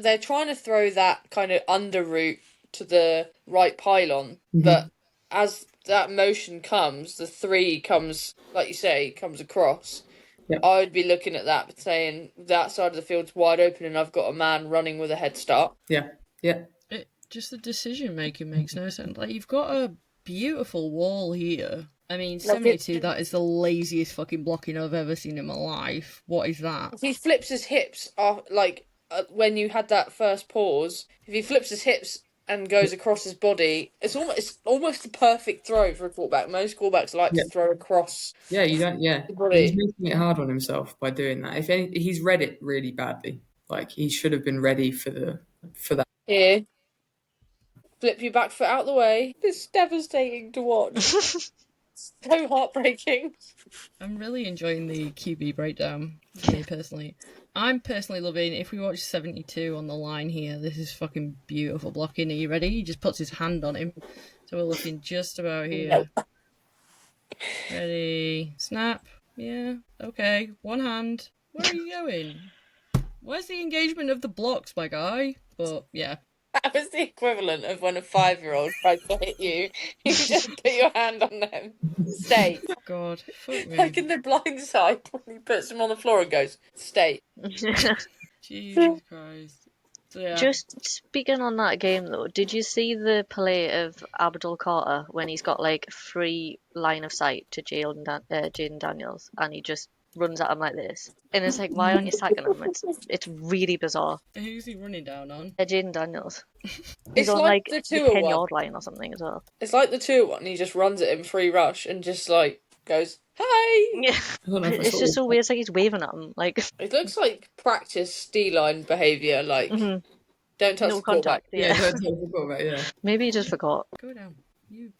[SPEAKER 3] They're trying to throw that kind of under route to the right pylon, but as that motion comes, the 3 comes, like you say, comes across.
[SPEAKER 4] Yep.
[SPEAKER 3] I would be looking at that saying that side of the field's wide open and I've got a man running with a head start.
[SPEAKER 4] Yeah.
[SPEAKER 1] Just the decision making makes no sense. Like, you've got a beautiful wall here. I mean, 72, that is the laziest fucking blocking I've ever seen in my life. What is that?
[SPEAKER 3] If he flips his hips, when you had that first pause, if he flips his hips and goes across his body, it's almost a perfect throw for a quarterback. Most quarterbacks like to throw across.
[SPEAKER 4] Yeah, you don't. Yeah,
[SPEAKER 3] the body.
[SPEAKER 4] He's making it hard on himself by doing that. He's read it really badly. Like, he should have been ready for that.
[SPEAKER 3] Here, flip your back foot out the way. It's devastating to watch. So heartbreaking.
[SPEAKER 1] I'm really enjoying the QB breakdown, for me personally. I'm personally loving, if we watch 72 on the line here, this is fucking beautiful blocking. Are you ready? He just puts his hand on him. So we're looking just about here.
[SPEAKER 3] No.
[SPEAKER 1] Ready. Snap. Yeah. Okay. One hand. Where are you going? Where's the engagement of the blocks, my guy? But, yeah.
[SPEAKER 3] That was the equivalent of when a 5-year-old tried to hit you. You just put your hand on them. Stay.
[SPEAKER 1] God, fuck me.
[SPEAKER 3] Like in The Blind Side, when he puts them on the floor and goes, stay.
[SPEAKER 1] Jesus Christ. So, yeah.
[SPEAKER 2] Just speaking on that game though, did you see the play of Abdul Carter when he's got like free line of sight to Jaden Daniels and he just runs at him like this? And it's like, why aren't you sacking him? It's really bizarre.
[SPEAKER 1] Who's he running down on?
[SPEAKER 2] Jaden Daniels.
[SPEAKER 3] It's
[SPEAKER 2] He's on
[SPEAKER 3] like
[SPEAKER 2] like
[SPEAKER 3] the
[SPEAKER 2] the
[SPEAKER 3] 2-1.
[SPEAKER 2] 10-yard line or something as well.
[SPEAKER 3] It's like the 2-1. He just runs at him free rush and just like goes, "Hey!"
[SPEAKER 2] Yeah,
[SPEAKER 4] I don't know if I
[SPEAKER 2] it's
[SPEAKER 4] saw
[SPEAKER 2] just
[SPEAKER 4] it.
[SPEAKER 2] so weird. It's like he's waving at him, like
[SPEAKER 3] It looks like practice D-line behaviour. Like,
[SPEAKER 2] mhm,
[SPEAKER 3] don't touch
[SPEAKER 2] no
[SPEAKER 3] the quarterback.
[SPEAKER 2] contact.
[SPEAKER 4] Yeah,
[SPEAKER 2] Yeah,
[SPEAKER 4] don't totally forgot about yeah.
[SPEAKER 2] maybe he just forgot.
[SPEAKER 1] Go down. You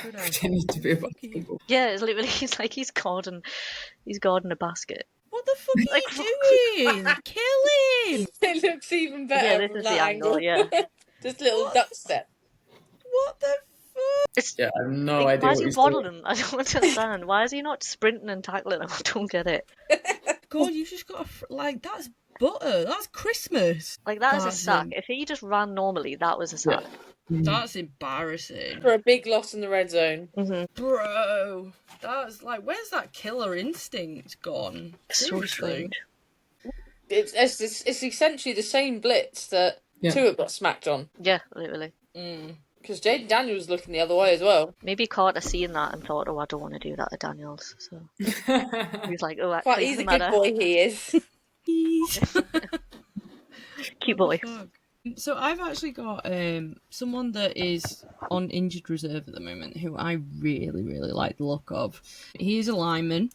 [SPEAKER 1] go down.
[SPEAKER 4] Pretending to be a
[SPEAKER 1] Fuck you.
[SPEAKER 4] basketball.
[SPEAKER 2] Yeah, it's literally he's guarding a basket.
[SPEAKER 1] What the fuck are
[SPEAKER 2] Like,
[SPEAKER 1] you doing? Kill him!
[SPEAKER 3] It looks even
[SPEAKER 2] Yeah,
[SPEAKER 3] better
[SPEAKER 2] this
[SPEAKER 3] from
[SPEAKER 2] is
[SPEAKER 3] that
[SPEAKER 2] the angle, yeah.
[SPEAKER 3] Just little
[SPEAKER 1] What?
[SPEAKER 3] duck step.
[SPEAKER 1] What the fuck?
[SPEAKER 2] It's
[SPEAKER 4] Yeah, I have no
[SPEAKER 2] like,
[SPEAKER 4] idea
[SPEAKER 2] why
[SPEAKER 4] what
[SPEAKER 2] is he
[SPEAKER 4] he's
[SPEAKER 2] waddling?
[SPEAKER 4] doing.
[SPEAKER 2] I don't understand. Why is he not sprinting and tackling him? I don't get it.
[SPEAKER 1] God, you just got like that's butter. That's Christmas.
[SPEAKER 2] Like that is a
[SPEAKER 1] That's
[SPEAKER 2] sack.
[SPEAKER 1] him.
[SPEAKER 2] If he just ran normally, that was a sack.
[SPEAKER 1] That's embarrassing,
[SPEAKER 3] For a big loss in the red zone.
[SPEAKER 2] Mm-hmm.
[SPEAKER 1] bro. That's like, where's that killer instinct gone?
[SPEAKER 2] So
[SPEAKER 1] Seriously.
[SPEAKER 2] strange.
[SPEAKER 3] It's essentially the same blitz that
[SPEAKER 4] Yeah.
[SPEAKER 3] Tua got smacked on.
[SPEAKER 2] Yeah, literally.
[SPEAKER 3] Because Jaden Daniels was looking the other way as well.
[SPEAKER 2] Maybe Carter seen that and thought, "Oh, I don't want to do that to Daniels." So he's like, "Oh,
[SPEAKER 3] But
[SPEAKER 2] actually,
[SPEAKER 3] he's a
[SPEAKER 2] doesn't
[SPEAKER 3] good
[SPEAKER 2] matter."
[SPEAKER 3] boy, he is.
[SPEAKER 2] Cute
[SPEAKER 1] What the
[SPEAKER 2] boy.
[SPEAKER 1] fuck? So I've actually got someone that is on injured reserve at the moment who I really, really like the look of. He is a lineman.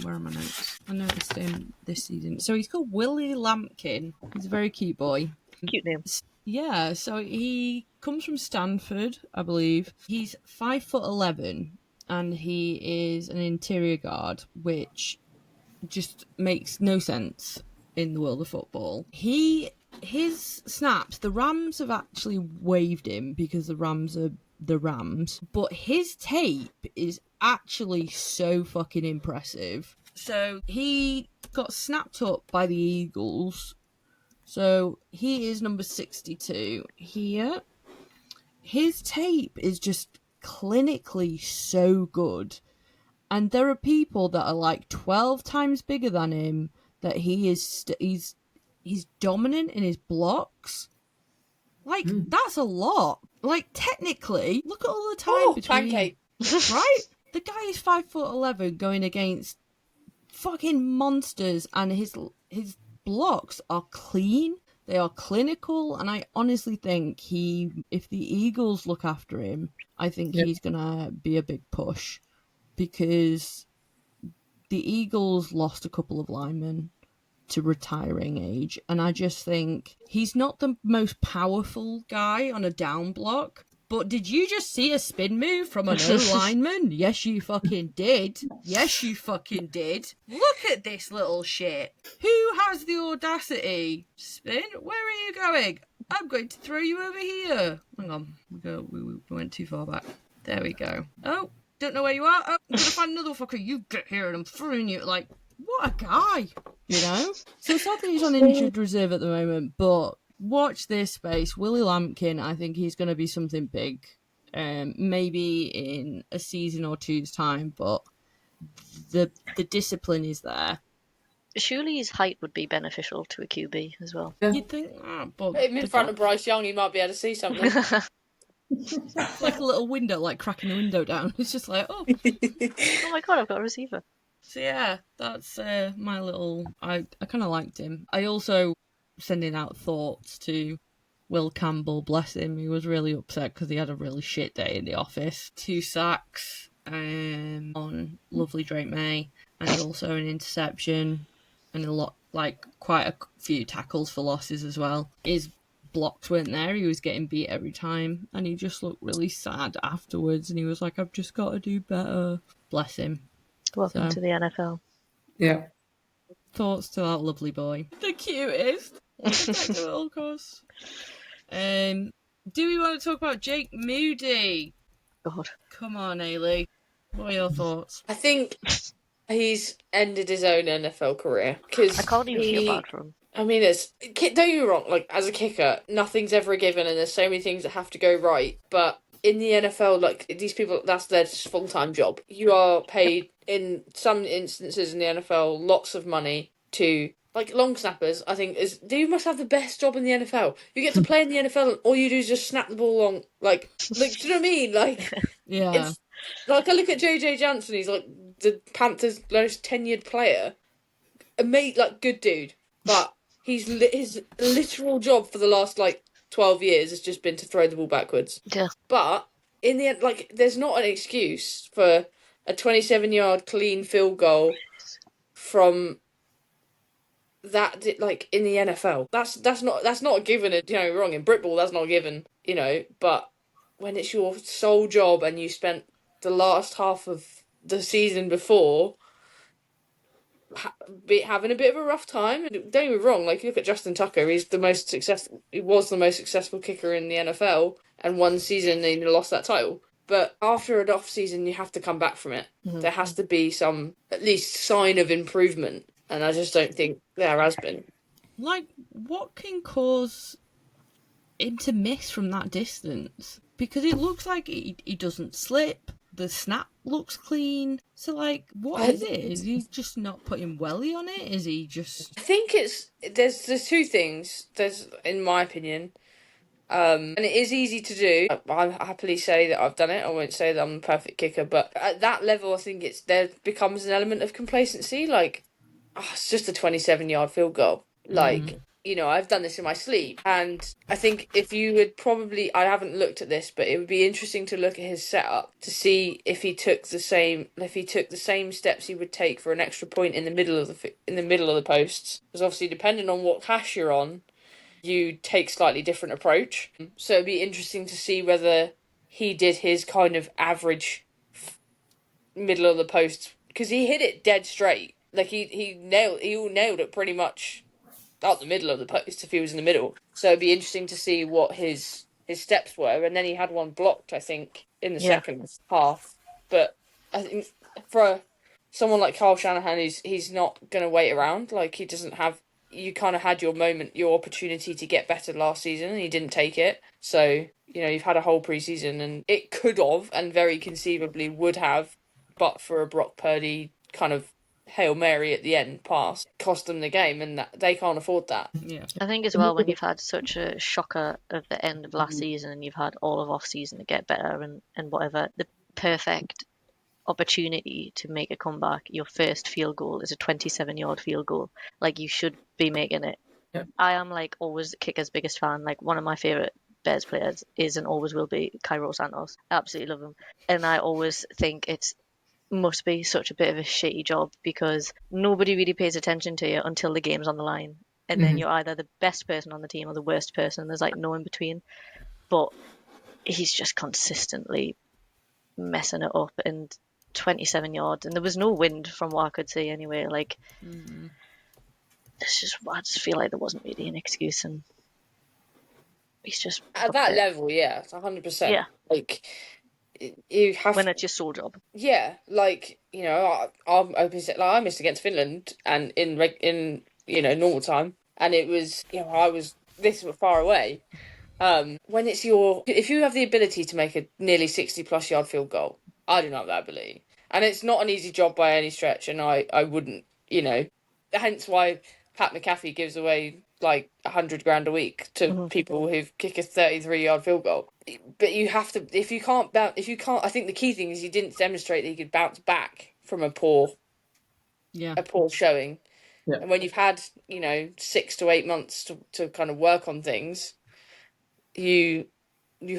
[SPEAKER 1] Where are my notes? I noticed him this season. So he's called Willie Lampkin. He's a very cute boy.
[SPEAKER 2] Cute name.
[SPEAKER 1] Yeah, so he comes from Stanford, I believe. He's 5'11", and he is an interior guard, which just makes no sense in the world of football. His snaps, the Rams have actually waived him because the Rams are the Rams, but his tape is actually so fucking impressive. So he got snapped up by the Eagles. So he is number 62 here. His tape is just clinically so good. And there are people that are like 12 times bigger than him that he's dominant in his blocks. Like, that's a lot. Like, technically, look at all the time between...
[SPEAKER 3] Pancake.
[SPEAKER 1] Right? The guy is 5'11" going against fucking monsters, and his blocks are clean. They are clinical, and I honestly think if the Eagles look after him, I think he's gonna be a big push, because the Eagles lost a couple of linemen to retiring age, and I just think he's not the most powerful guy on a down block. But did you just see a spin move from an O-lineman? Yes, you fucking did. Yes, you fucking did. Look at this little shit. Who has the audacity? Spin? Where are you going? I'm going to throw you over here. Hang on. We went too far back. There we go. Oh, don't know where you are. Oh, I'm going to find another fucker. You get here and I'm throwing you. Like, what a guy. You know? So it's not that he's on injured reserve at the moment, but... watch this space. Willie Lampkin, I think he's going to be something big. Maybe in a season or two's time, but the discipline is there.
[SPEAKER 2] Surely his height would be beneficial to a QB as well.
[SPEAKER 1] You'd think, but
[SPEAKER 3] Put him in front of Bryce Young, he might be able to see something.
[SPEAKER 1] it's like a little window, like cracking the window down. It's just like, oh.
[SPEAKER 2] Oh my god, I've got a receiver.
[SPEAKER 1] So yeah, that's my little... I kind of liked him. I also... sending out thoughts to Will Campbell, bless him. He was really upset because he had a really shit day in the office. 2 sacks on lovely Drake May, and also an interception, and quite a few tackles for losses as well. His blocks weren't there. He was getting beat every time, and he just looked really sad afterwards, and he was like, I've just got to do better. Bless him.
[SPEAKER 2] Welcome to the NFL.
[SPEAKER 4] Yeah.
[SPEAKER 1] Thoughts to that lovely boy. The cutest. Protect at all costs. Do we want to talk about Jake Moody?
[SPEAKER 2] God.
[SPEAKER 1] Come on, Eilidh. What are your thoughts?
[SPEAKER 3] I think he's ended his own NFL career. Cause
[SPEAKER 2] I can't even feel bad for him.
[SPEAKER 3] I mean, don't get me wrong, like, as a kicker, nothing's ever a given and there's so many things that have to go right. But in the NFL, like, these people, that's their full-time job. You are paid, in some instances in the NFL, lots of money to like long snappers, I think you must have the best job in the NFL. You get to play in the NFL, and all you do is just snap the ball long, like do you know what I mean? Like,
[SPEAKER 1] Yeah.
[SPEAKER 3] it's like I look at JJ Johnson. He's like the Panthers' most tenured player, like good dude, but his literal job for the last like 12 years has just been to throw the ball backwards.
[SPEAKER 2] Yeah.
[SPEAKER 3] But in the end, like, there's not an excuse for a 27-yard clean field goal from that, like, in the NFL. That's not a given. You know, wrong in Britball, that's not a given. You know, but when it's your sole job and you spent the last half of the season before having a bit of a rough time. Don't get me wrong, like, you look at Justin Tucker, he was the most successful kicker in the NFL, and one season he lost that title. But after an off season, you have to come back from it.
[SPEAKER 2] Mhm.
[SPEAKER 3] There has to be some, at least, sign of improvement, and I just don't think there has been.
[SPEAKER 1] Like, what can cause him to miss from that distance? Because it looks like he doesn't slip. The snap looks clean. So, like, what is it? Is he just not putting welly on it? Is he just...
[SPEAKER 3] I think there's two things. There's, in my opinion, and it is easy to do. I happily say that I've done it. I won't say that I'm the perfect kicker, but at that level, I think there becomes an element of complacency. Like, it's just a 27-yard field goal. Like, you know, I've done this in my sleep, and I think if you would probably, I haven't looked at this, but it would be interesting to look at his setup to see if he took the same steps he would take for an extra point in the middle of the posts. Because obviously, depending on what hash you're on, you take slightly different approach. So it'd be interesting to see whether he did his kind of average middle of the post, because he hit it dead straight. Like, he nailed it pretty much out the middle of the post if he was in the middle. So it'd be interesting to see what his steps were. And then he had one blocked, I think, in the second half. But I think for someone like Kyle Shanahan, he's not going to wait around. Like, he doesn't have... You kind of had your moment, your opportunity to get better last season, and he didn't take it. So, you know, you've had a whole preseason, and it could have, and very conceivably would have, but for a Brock Purdy kind of Hail Mary at the end pass, cost them the game, and that they can't afford that.
[SPEAKER 1] Yeah.
[SPEAKER 2] I think as well, when you've had such a shocker of the end of last season and you've had all of off season to get better and whatever, the perfect opportunity to make a comeback, your first field goal is a 27-yard field goal. Like, you should be making it.
[SPEAKER 4] Yeah.
[SPEAKER 2] I am, like, always Kicker's biggest fan. Like, one of my favorite Bears players is and always will be Cairo Santos. I absolutely love him, and I always think it's must be such a bit of a shitty job because nobody really pays attention to you until the game's on the line, and then you're either the best person on the team or the worst person. There's like no in between. But he's just consistently messing it up, and 27 yards, and there was no wind from what I could see anyway. Like, it's just, I just feel like there wasn't really an excuse, and he's just
[SPEAKER 3] At that level, yeah, 100%.
[SPEAKER 2] Yeah.
[SPEAKER 3] Like, you have
[SPEAKER 2] when it's your sole job.
[SPEAKER 3] Yeah, like, you know, I missed against Finland, and in you know, normal time, and it was, you know, I was this far away. When it's if you have the ability to make a nearly 60+ yard field goal, I do not have that ability, and it's not an easy job by any stretch, and I wouldn't, you know, hence why Pat McAfee gives away like $100,000 a week to people who kick a 33-yard field goal. But you have to, if you can't, I think the key thing is he didn't demonstrate that he could bounce back from a poor showing.
[SPEAKER 4] Yeah.
[SPEAKER 3] And when you've had, you know, 6 to 8 months to kind of work on things, you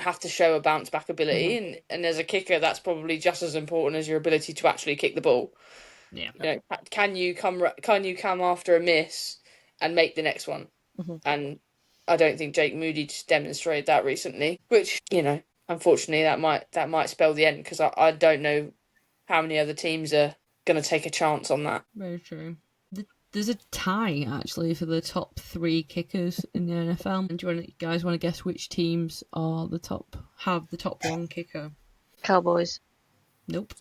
[SPEAKER 3] have to show a bounce back ability, and as a kicker, that's probably just as important as your ability to actually kick the ball.
[SPEAKER 1] Yeah.
[SPEAKER 3] You know, can you come after a miss and make the next one? And I don't think Jake Moody just demonstrated that recently, which, you know, unfortunately that might spell the end, because I don't know how many other teams are going to take a chance on that.
[SPEAKER 1] Very true. There's a tie, actually, for the top 3 kickers in the NFL. And do you guys want to guess which teams have the top 1 kicker?
[SPEAKER 2] Cowboys.
[SPEAKER 1] Nope.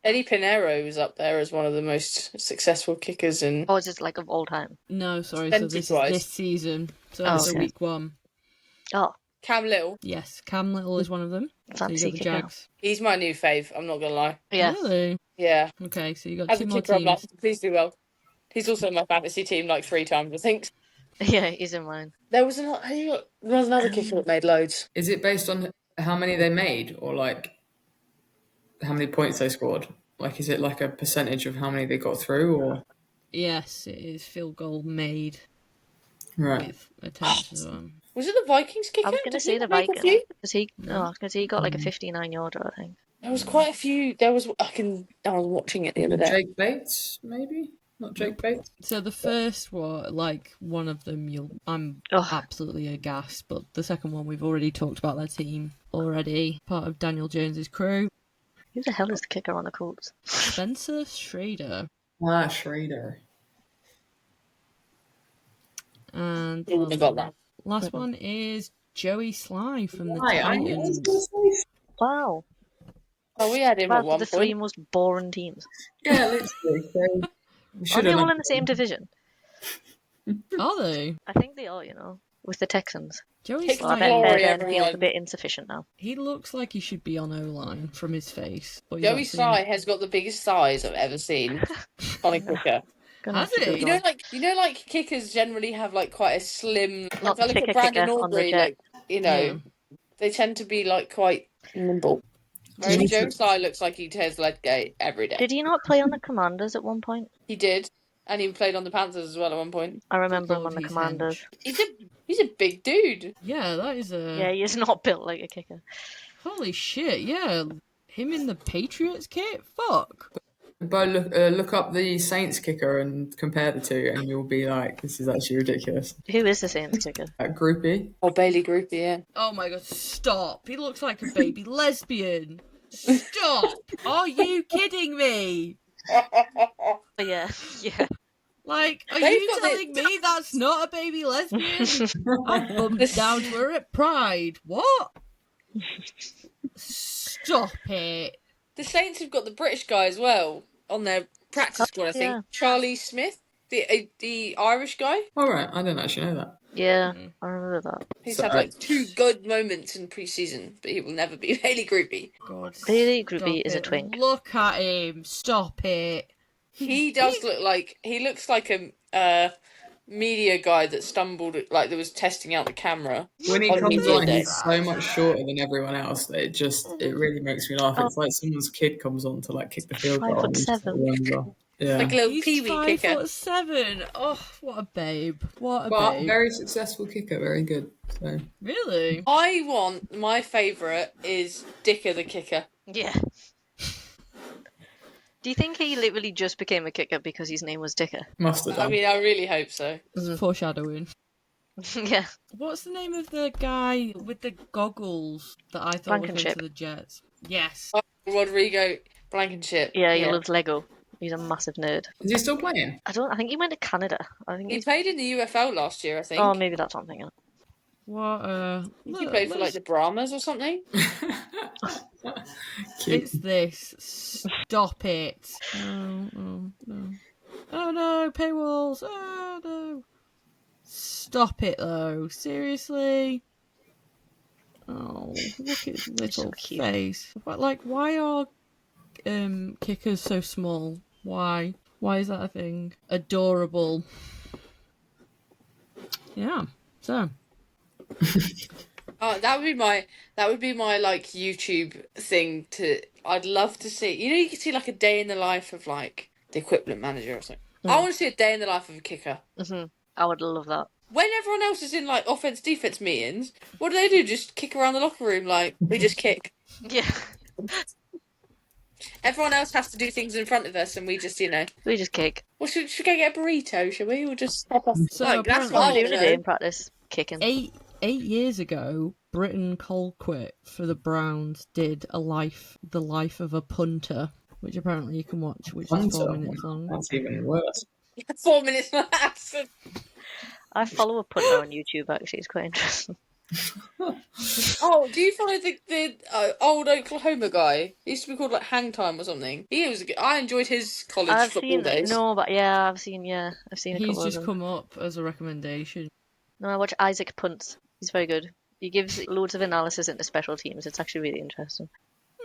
[SPEAKER 3] Eddie Pinheiro is up there as one of the most successful kickers in...
[SPEAKER 2] Or is it like of all time?
[SPEAKER 1] No, sorry. So this is this season. So it's
[SPEAKER 2] okay.
[SPEAKER 1] week 1.
[SPEAKER 2] Oh.
[SPEAKER 3] Cam Little.
[SPEAKER 1] Yes, Cam Little is one of them.
[SPEAKER 2] Fancy
[SPEAKER 1] so you got the Jags.
[SPEAKER 3] He's my new fave, I'm not going to lie.
[SPEAKER 2] Yeah.
[SPEAKER 1] Really?
[SPEAKER 3] Yeah.
[SPEAKER 1] Okay, so you got
[SPEAKER 3] As
[SPEAKER 1] 2
[SPEAKER 3] a
[SPEAKER 1] more
[SPEAKER 3] kicker,
[SPEAKER 1] teams.
[SPEAKER 3] please do well. He's also in my fantasy team like 3 times, I think.
[SPEAKER 2] Yeah, he's in mine.
[SPEAKER 3] There was another kicker that made loads.
[SPEAKER 4] Is it based on how many they made, or like how many points they scored? Like, is it like a percentage of how many they got through, or
[SPEAKER 1] Yes, it is field goal made
[SPEAKER 4] right?
[SPEAKER 1] with attempts as well.
[SPEAKER 3] Was it the Vikings kicker?
[SPEAKER 2] I was going to
[SPEAKER 3] Did
[SPEAKER 2] say
[SPEAKER 3] he
[SPEAKER 2] the
[SPEAKER 3] make a
[SPEAKER 2] Vikings.
[SPEAKER 3] few?
[SPEAKER 2] Because he,
[SPEAKER 1] No.
[SPEAKER 2] I was going to say he got like a 59-yarder, I think.
[SPEAKER 3] There was quite a few. I was watching it the other day.
[SPEAKER 4] Jake Bates, maybe not Jake Bates.
[SPEAKER 1] So the first one, like one of them, I'm
[SPEAKER 2] Ugh.
[SPEAKER 1] absolutely aghast. But the second one, we've already talked about their team already. Part of Daniel Jones's crew.
[SPEAKER 2] Who the hell is the kicker on the Colts?
[SPEAKER 1] Spencer Schrader.
[SPEAKER 4] Ah, Schrader.
[SPEAKER 1] And
[SPEAKER 3] Who would have got that?
[SPEAKER 1] last one is Joey Sly from the
[SPEAKER 4] Hi,
[SPEAKER 1] Titans.
[SPEAKER 2] Wow.
[SPEAKER 3] Oh, we had him
[SPEAKER 2] Wow,
[SPEAKER 3] at one
[SPEAKER 2] the 3
[SPEAKER 3] point.
[SPEAKER 2] most boring teams.
[SPEAKER 4] Yeah, literally. So we
[SPEAKER 2] Are
[SPEAKER 4] should
[SPEAKER 2] they
[SPEAKER 4] have.
[SPEAKER 2] all in the same division?
[SPEAKER 1] Are they?
[SPEAKER 2] I think they are, with the Texans.
[SPEAKER 1] Joey
[SPEAKER 3] Kick
[SPEAKER 2] Well, I
[SPEAKER 3] to
[SPEAKER 1] Sly.
[SPEAKER 2] bet
[SPEAKER 3] glory,
[SPEAKER 2] their then feels a
[SPEAKER 3] everyone.
[SPEAKER 2] bit insufficient now.
[SPEAKER 1] He looks like he should be on O-line from his face. But you
[SPEAKER 3] Joey
[SPEAKER 1] don't see
[SPEAKER 3] Sly
[SPEAKER 1] him.
[SPEAKER 3] has got the biggest thighs I've ever seen on a kicker.
[SPEAKER 2] Gonna
[SPEAKER 1] Has
[SPEAKER 2] have to
[SPEAKER 1] he?
[SPEAKER 2] Google him.
[SPEAKER 3] You know, like kickers generally have like quite a slim. Like,
[SPEAKER 2] Not
[SPEAKER 3] if I
[SPEAKER 2] the
[SPEAKER 3] look
[SPEAKER 2] kicker
[SPEAKER 3] at Brandon
[SPEAKER 2] kicker on the
[SPEAKER 3] Aubrey,
[SPEAKER 2] jet.
[SPEAKER 3] like
[SPEAKER 1] Yeah.
[SPEAKER 3] they tend to be like quite nimble. Whereas
[SPEAKER 4] Did he-
[SPEAKER 3] Joe Sly looks like he tears Ledgate every day.
[SPEAKER 2] Did he not play on the Commanders at one point?
[SPEAKER 3] He did, and he played on the Panthers as well at one point.
[SPEAKER 2] I remember him
[SPEAKER 1] Lord,
[SPEAKER 2] on the
[SPEAKER 1] he's
[SPEAKER 2] Commanders.
[SPEAKER 1] hench.
[SPEAKER 3] He's a big dude.
[SPEAKER 1] Yeah, that is
[SPEAKER 2] Yeah, he is not built like a kicker.
[SPEAKER 1] Holy shit, yeah. Him in the Patriots kit? Fuck.
[SPEAKER 4] But look up the Saints kicker and compare the two, and you'll be like, this is actually ridiculous.
[SPEAKER 2] Who is the Saints kicker?
[SPEAKER 4] Groupie.
[SPEAKER 3] Or Bailey Groupie, yeah.
[SPEAKER 1] Oh my god, stop. He looks like a baby lesbian. Stop. Are you kidding me?
[SPEAKER 2] Oh, yeah, yeah.
[SPEAKER 1] Like, are
[SPEAKER 3] They've
[SPEAKER 1] you
[SPEAKER 3] got the-
[SPEAKER 1] telling me that's not a baby lesbian? I bumped down to her at Pride. What? Stop it.
[SPEAKER 3] The Saints have got the British guy as well on their practice squad, I think.
[SPEAKER 2] yeah.
[SPEAKER 3] Charlie Smith, the Irish guy.
[SPEAKER 4] All right, I didn't actually know that.
[SPEAKER 2] Yeah, I remember that.
[SPEAKER 3] He's
[SPEAKER 4] So-
[SPEAKER 3] had like 2 good moments in pre-season, but he will never be Bailey Groupie.
[SPEAKER 1] God,
[SPEAKER 2] Bailey
[SPEAKER 1] stop
[SPEAKER 2] Groupie is a
[SPEAKER 1] it.
[SPEAKER 2] twink.
[SPEAKER 1] Look at him. Stop it.
[SPEAKER 3] He looks like a media guy that stumbled, like that was testing out the camera.
[SPEAKER 4] When he
[SPEAKER 3] On
[SPEAKER 4] comes
[SPEAKER 3] media
[SPEAKER 4] on,
[SPEAKER 3] day.
[SPEAKER 4] he's so much shorter than everyone else that it really makes me laugh. It's like someone's kid comes on to like kick the field goal. and he just
[SPEAKER 2] 5'7".
[SPEAKER 4] runs off. Yeah,
[SPEAKER 3] Like a little
[SPEAKER 1] He's
[SPEAKER 3] peewee kicker.
[SPEAKER 1] 5'7". Oh, what a babe. What a
[SPEAKER 4] but
[SPEAKER 1] babe.
[SPEAKER 4] very successful kicker, very good. So
[SPEAKER 1] Really?
[SPEAKER 3] My favourite is Dicker the kicker.
[SPEAKER 2] Yeah. Do you think he literally just became a kicker because his name was Dicker?
[SPEAKER 4] must have done.
[SPEAKER 3] I mean, I really hope so.
[SPEAKER 1] Foreshadowing.
[SPEAKER 2] Yeah.
[SPEAKER 1] What's the name of the guy with the goggles that I thought was
[SPEAKER 2] Blankenship.
[SPEAKER 1] into the Jets? Yes.
[SPEAKER 3] Rodrigo Blankenship.
[SPEAKER 2] Yeah, he loves Lego. He's a massive nerd.
[SPEAKER 4] Is he still playing?
[SPEAKER 2] I think he went to Canada. I think
[SPEAKER 3] He
[SPEAKER 2] he's...
[SPEAKER 3] played in the UFL last year, I think.
[SPEAKER 2] Oh, maybe that's what I'm thinking.
[SPEAKER 1] What
[SPEAKER 3] I think he played for like the Brahmas or something.
[SPEAKER 4] Cute.
[SPEAKER 1] It's this. Stop it. Oh, no. Oh no, paywalls. Oh no. Stop it though. Seriously? Oh, look at his little
[SPEAKER 2] cute.
[SPEAKER 1] face. But like, why are kickers so small? Why? Why is that a thing? Adorable. Yeah. So.
[SPEAKER 3] That would be my like YouTube thing to. I'd love to see. You know, you can see like a day in the life of like the equipment manager or something. I want to see a day in the life of a kicker.
[SPEAKER 2] I would love that.
[SPEAKER 3] When everyone else is in like offense defense meetings, what do? Just kick around the locker room like we just kick.
[SPEAKER 2] Yeah.
[SPEAKER 3] Everyone else has to do things in front of us, and we just
[SPEAKER 2] We just kick.
[SPEAKER 3] Well, should we go get a burrito? Shall we? Or just stop off?
[SPEAKER 1] So
[SPEAKER 3] Like, that's
[SPEAKER 1] apparently-
[SPEAKER 3] what I
[SPEAKER 2] What are we
[SPEAKER 3] want
[SPEAKER 2] doing
[SPEAKER 3] to
[SPEAKER 2] today
[SPEAKER 3] know.
[SPEAKER 2] in practice? Kicking.
[SPEAKER 1] 8 years ago, Britton Colquitt for the Browns did the life of a punter, which apparently you can watch, which is 4
[SPEAKER 4] Punter?
[SPEAKER 1] minutes long.
[SPEAKER 4] That's even worse.
[SPEAKER 3] 4 minutes lapse.
[SPEAKER 2] I follow a punter on YouTube, actually. It's quite interesting.
[SPEAKER 3] Oh, do you follow the old Oklahoma guy? He used to be called like Hang Time or something. I enjoyed his college
[SPEAKER 2] I've
[SPEAKER 3] football
[SPEAKER 2] seen
[SPEAKER 3] days.
[SPEAKER 2] I've seen a
[SPEAKER 1] He's
[SPEAKER 2] couple
[SPEAKER 1] just
[SPEAKER 2] of them.
[SPEAKER 1] come up as a recommendation.
[SPEAKER 2] No, I watch Isaac Punts. He's very good. He gives loads of analysis into special teams. It's actually really interesting.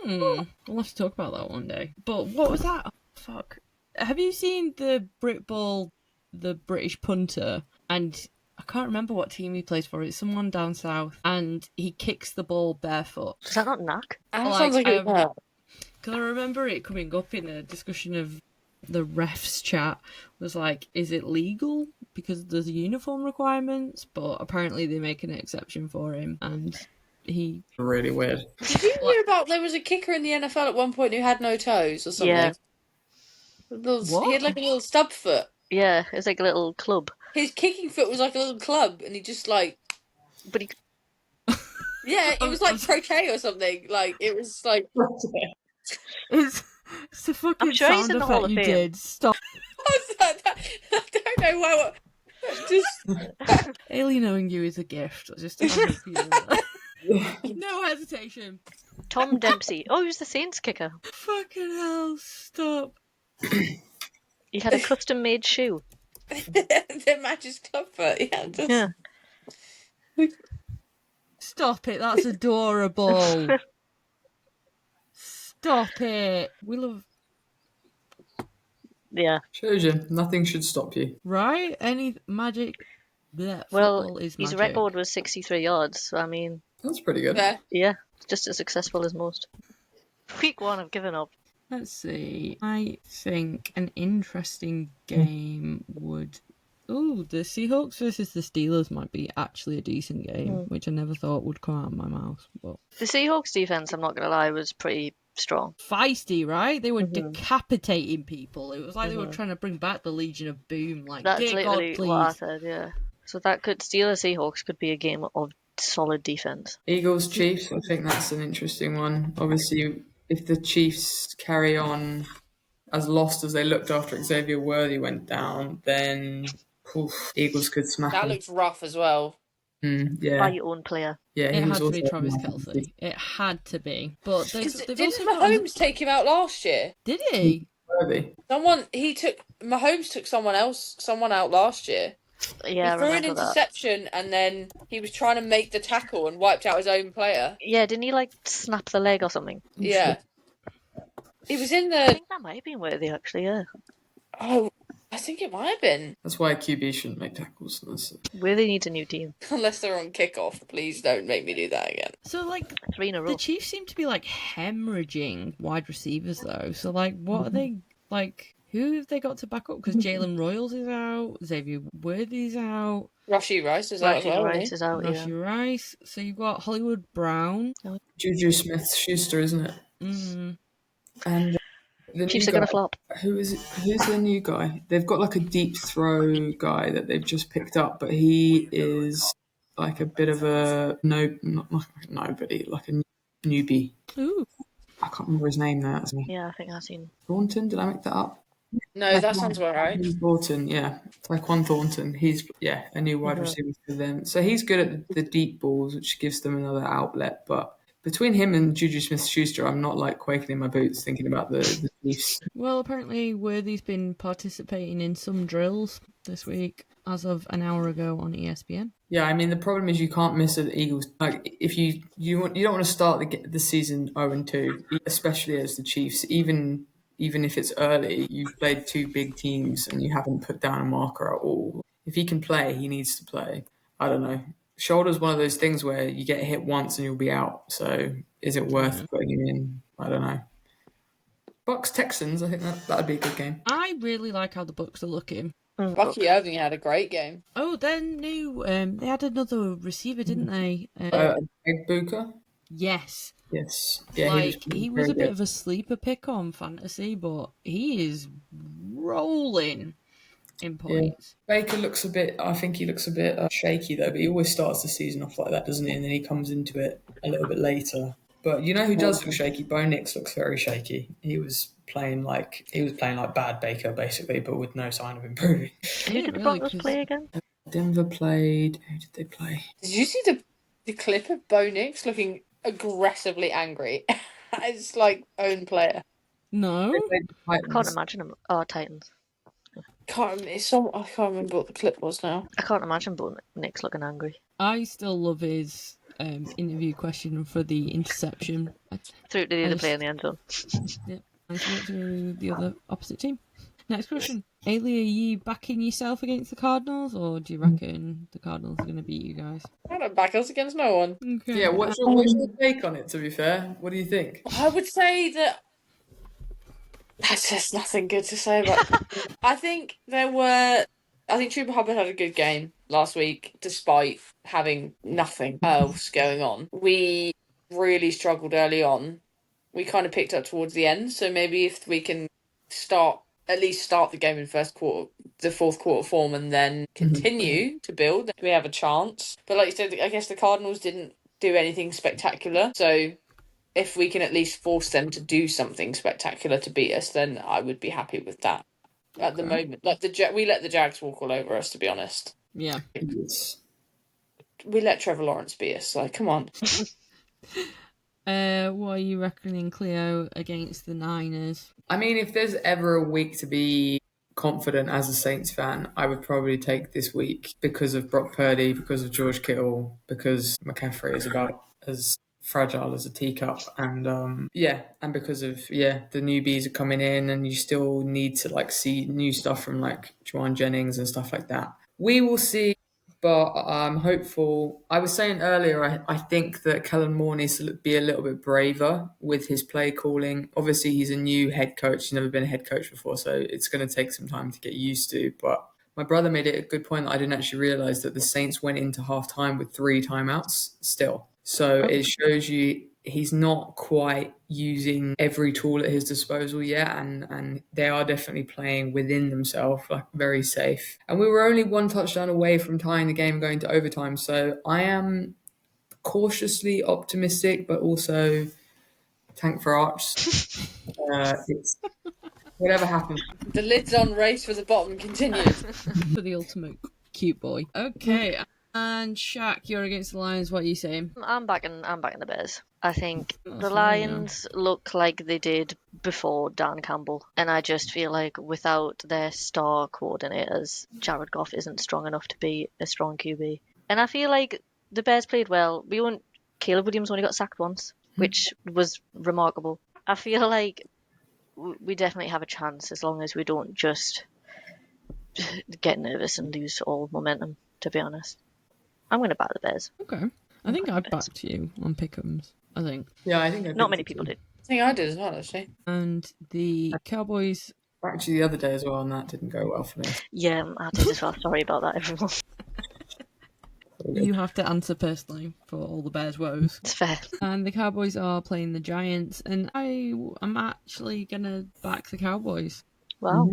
[SPEAKER 1] We'll have to talk about that one day. But what was that? Oh, fuck. Have you seen the Brit Ball the British punter, and I can't remember what team he plays for. It's someone down south, and he kicks the ball barefoot.
[SPEAKER 2] Does that not knack?
[SPEAKER 3] That sounds like it hurt.
[SPEAKER 1] Because I remember it coming up in a discussion of the refs chat, was like, is it legal because there's uniform requirements? But apparently they make an exception for him, and he...
[SPEAKER 4] Really weird.
[SPEAKER 3] Did you hear about there was a kicker in the NFL at one point who had no toes or something?
[SPEAKER 2] Yeah.
[SPEAKER 1] What?
[SPEAKER 3] He had like a little stub foot.
[SPEAKER 2] Yeah, it's like a little club.
[SPEAKER 3] His kicking foot was like a little club, and he just like...
[SPEAKER 2] But he...
[SPEAKER 3] Yeah, it was like croquet or something. Like, it was like...
[SPEAKER 1] It's the fucking
[SPEAKER 2] I'm sure he's
[SPEAKER 1] sound
[SPEAKER 2] in the Hall
[SPEAKER 1] effect
[SPEAKER 2] of
[SPEAKER 1] you
[SPEAKER 2] Fame.
[SPEAKER 1] did. Stop.
[SPEAKER 3] What's that? I don't know why... Just...
[SPEAKER 1] Ailey knowing you is a gift. Just to hope you know that. No hesitation.
[SPEAKER 2] Tom Dempsey. Oh, he was the Saints kicker.
[SPEAKER 1] Fucking hell, stop.
[SPEAKER 2] He had a custom-made shoe.
[SPEAKER 3] that matches club foot. Yeah, just...
[SPEAKER 2] Yeah.
[SPEAKER 1] Stop it, that's adorable. Stop it. We love...
[SPEAKER 2] Yeah.
[SPEAKER 4] Shows you, nothing should stop you.
[SPEAKER 1] Right? Any magic... Bleh,
[SPEAKER 2] Well,
[SPEAKER 1] football is
[SPEAKER 2] his
[SPEAKER 1] magic.
[SPEAKER 2] record was 63 yards, so I mean...
[SPEAKER 4] That's pretty good.
[SPEAKER 3] Yeah.
[SPEAKER 2] Yeah, just as successful as most. Week 1, I've given up.
[SPEAKER 1] Let's see. I think an interesting game would... Ooh, the Seahawks versus the Steelers might be actually a decent game, which I never thought would come out of my mouth. But
[SPEAKER 2] The Seahawks defense, I'm not going to lie, was pretty strong.
[SPEAKER 1] feisty, right? They were decapitating people. It was like they were trying to bring back the Legion of Boom. Like,
[SPEAKER 2] That's
[SPEAKER 1] dear
[SPEAKER 2] literally
[SPEAKER 1] God, please.
[SPEAKER 2] what I said, yeah. So that could... Steelers-Seahawks could be a game of solid defense.
[SPEAKER 4] Eagles Chiefs, I think that's an interesting one. Obviously, if the Chiefs carry on as lost as they looked after Xavier Worthy went down, then Eagles could smack
[SPEAKER 3] That
[SPEAKER 4] them.
[SPEAKER 3] looks rough as well.
[SPEAKER 4] Yeah,
[SPEAKER 2] By your own player.
[SPEAKER 4] yeah.
[SPEAKER 1] It
[SPEAKER 4] he
[SPEAKER 1] had
[SPEAKER 4] was
[SPEAKER 1] to be
[SPEAKER 4] also
[SPEAKER 1] Travis Kelce. It had to be. But they've
[SPEAKER 3] Didn't
[SPEAKER 1] also got...
[SPEAKER 3] Mahomes take him out last year?
[SPEAKER 1] Did he?
[SPEAKER 4] Worthy.
[SPEAKER 3] Mahomes took someone out last year.
[SPEAKER 2] Yeah, I
[SPEAKER 3] He threw an
[SPEAKER 2] remember that.
[SPEAKER 3] interception and then he was trying to make the tackle and wiped out his own player.
[SPEAKER 2] Yeah, didn't he, like, snap the leg or something?
[SPEAKER 3] Yeah. He was in
[SPEAKER 2] I
[SPEAKER 3] the...
[SPEAKER 2] think that might have been worthy, actually, yeah.
[SPEAKER 3] Oh, I think it might have been.
[SPEAKER 4] That's why QB shouldn't make tackles.
[SPEAKER 2] Worthy needs a new team.
[SPEAKER 3] Unless they're on kickoff. Please don't make me do that again.
[SPEAKER 1] So, like,
[SPEAKER 2] 3 in a row.
[SPEAKER 1] the Chiefs seem to be, like, hemorrhaging wide receivers, though. So, like, what are they, like... Who have they got to back up? Because Jalen Royals is out, Xavier Worthy's out,
[SPEAKER 3] Rashi Rice is out as well,
[SPEAKER 2] Rice
[SPEAKER 3] isn't
[SPEAKER 2] is out, yeah.
[SPEAKER 1] Rashi Rice. So you've got Hollywood Brown.
[SPEAKER 4] Juju Smith-Schuster, isn't it?
[SPEAKER 1] Mm.
[SPEAKER 4] And the
[SPEAKER 2] Chiefs
[SPEAKER 4] new
[SPEAKER 2] are going
[SPEAKER 4] guy-
[SPEAKER 2] to flop.
[SPEAKER 4] Who's the new guy? They've got like a deep throw guy that they've just picked up, but he is like a bit of a not like nobody, like a newbie.
[SPEAKER 1] Ooh.
[SPEAKER 4] I can't remember his name now.
[SPEAKER 2] Yeah, I think I've seen.
[SPEAKER 4] Thornton? Did I make that up?
[SPEAKER 3] No, that sounds about right.
[SPEAKER 4] Thornton, yeah. Tyquan Thornton. He's a new wide receiver for them. So he's good at the deep balls, which gives them another outlet. But between him and Juju Smith-Schuster, I'm not like quaking in my boots thinking about the Chiefs.
[SPEAKER 1] Well, apparently Worthy's been participating in some drills this week, as of an hour ago on ESPN.
[SPEAKER 4] Yeah, I mean the problem is you can't miss the Eagles. Like if you don't want to start the season 0-2, especially as the Chiefs. Even if it's early, you've played 2 big teams and you haven't put down a marker at all. If he can play, he needs to play. I don't know. Shoulder's one of those things where you get hit once and you'll be out. So is it worth putting him in? I don't know. Bucks Texans, I think that'd be a good game.
[SPEAKER 1] I really like how the Bucks are looking.
[SPEAKER 3] Bucky Irving had a great game.
[SPEAKER 1] Oh, they're new. They had another receiver, didn't they?
[SPEAKER 4] Egg Booker?
[SPEAKER 1] Yes.
[SPEAKER 4] Yes. Yeah,
[SPEAKER 1] he was a bit of a sleeper pick on fantasy, but he is rolling in points.
[SPEAKER 4] Yeah. Baker looks a bit shaky though, but he always starts the season off like that, doesn't he? And then he comes into it a little bit later. But you know who does look shaky? Bo Nix looks very shaky. He was playing like bad Baker basically, but with no sign of improving.
[SPEAKER 2] Who did the Broncos play again?
[SPEAKER 4] Denver played. Who did they play?
[SPEAKER 3] Did you see the clip of Bo Nix looking aggressively angry? It's like own player.
[SPEAKER 1] No.
[SPEAKER 4] They played the
[SPEAKER 2] I
[SPEAKER 4] Titans.
[SPEAKER 2] can't imagine him. Oh, Titans.
[SPEAKER 3] I can't remember what the clip was now.
[SPEAKER 2] I can't imagine Bo Nix looking angry.
[SPEAKER 1] I still love his interview question for the interception.
[SPEAKER 2] Threw it to the other player in the end zone.
[SPEAKER 1] Yeah, I went to the other opposite team. Next question. Eilidh, are you backing yourself against the Cardinals, or do you reckon the Cardinals are going to beat you guys?
[SPEAKER 3] I don't back us against no one.
[SPEAKER 1] Okay.
[SPEAKER 4] Yeah, what's your take on it, to be fair? What do you think?
[SPEAKER 3] I would say that that's just nothing good to say about. I think Trooper Hubbard had a good game last week, despite having nothing else going on. We really struggled early on. We kind of picked up towards the end, so maybe if we can at least start the game in the fourth quarter form, and then continue to build, we have a chance. But like you said, I guess the Cardinals didn't do anything spectacular, so if we can at least force them to do something spectacular to beat us, then I would be happy with that. At the moment, like we let the Jags walk all over us. To be honest,
[SPEAKER 1] Yeah.
[SPEAKER 4] Yes.
[SPEAKER 3] we let Trevor Lawrence beat us. Like, come on.
[SPEAKER 1] What are you reckoning, Cleo, against the Niners?
[SPEAKER 4] I mean, if there's ever a week to be confident as a Saints fan, I would probably take this week because of Brock Purdy, because of George Kittle, because McCaffrey is about as fragile as a teacup, and and because of the newbies are coming in, and you still need to like see new stuff from like Juwan Jennings and stuff like that. We will see. But I'm hopeful. I was saying earlier, I think that Kellen Moore needs to be a little bit braver with his play calling. Obviously, he's a new head coach. He's never been a head coach before, so it's going to take some time to get used to. But my brother made it a good point that I didn't actually realise that the Saints went into halftime with 3 timeouts still. So it shows you he's not quite using every tool at his disposal yet, and they are definitely playing within themselves, like very safe. And we were only 1 touchdown away from tying the game going to overtime, so I am cautiously optimistic, but also tank for Arch. It's whatever happens.
[SPEAKER 3] The lid's on. Race for the bottom continues.
[SPEAKER 1] For the ultimate cute boy. Okay. And Shaq, you're against the Lions. What are you saying?
[SPEAKER 2] I'm backing the Bears. I think
[SPEAKER 1] Oh,
[SPEAKER 2] the
[SPEAKER 1] fair
[SPEAKER 2] Lions look like they did before Dan Campbell, and I just feel like without their star coordinators, Jared Goff isn't strong enough to be a strong QB. And I feel like the Bears played well. Caleb Williams only got sacked once, which was remarkable. I feel like we definitely have a chance as long as we don't just get nervous and lose all momentum, to be honest. I'm going to back the Bears.
[SPEAKER 1] Okay. I think I backed you on Pick'ems. I think.
[SPEAKER 4] Yeah, I think
[SPEAKER 2] Not many people did.
[SPEAKER 3] I think I did as well, actually.
[SPEAKER 1] And the Cowboys.
[SPEAKER 4] Actually, the other day as well, and that didn't go well for me.
[SPEAKER 2] Yeah, I did as well. Sorry about that, everyone.
[SPEAKER 1] You have to answer personally for all the Bears' woes.
[SPEAKER 2] It's fair.
[SPEAKER 1] And the Cowboys are playing the Giants, and I'm actually gonna back the Cowboys.
[SPEAKER 2] Wow.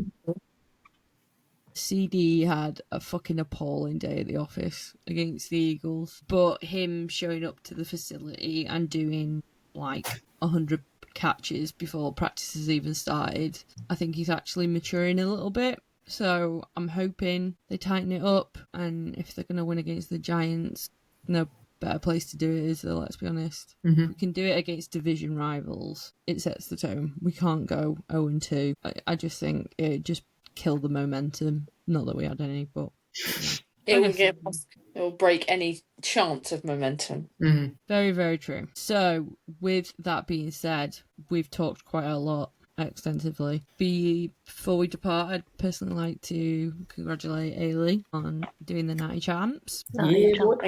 [SPEAKER 1] CD had a fucking appalling day at the office against the Eagles, but him showing up to the facility and doing like 100 catches before practices even started, I think he's actually maturing a little bit. So I'm hoping they tighten it up, and if they're going to win against the Giants, no better place to do it, is there? Let's be honest. If we can do it against division rivals, it sets the tone. We can't go 0-2. I just think it just kill the momentum. Not that we had any, but
[SPEAKER 3] It will break any chance of momentum.
[SPEAKER 1] Very, very true. So, with that being said, we've talked quite a lot extensively. Before we depart, I'd personally like to congratulate Eilidh on doing the 90 champs.
[SPEAKER 3] Thank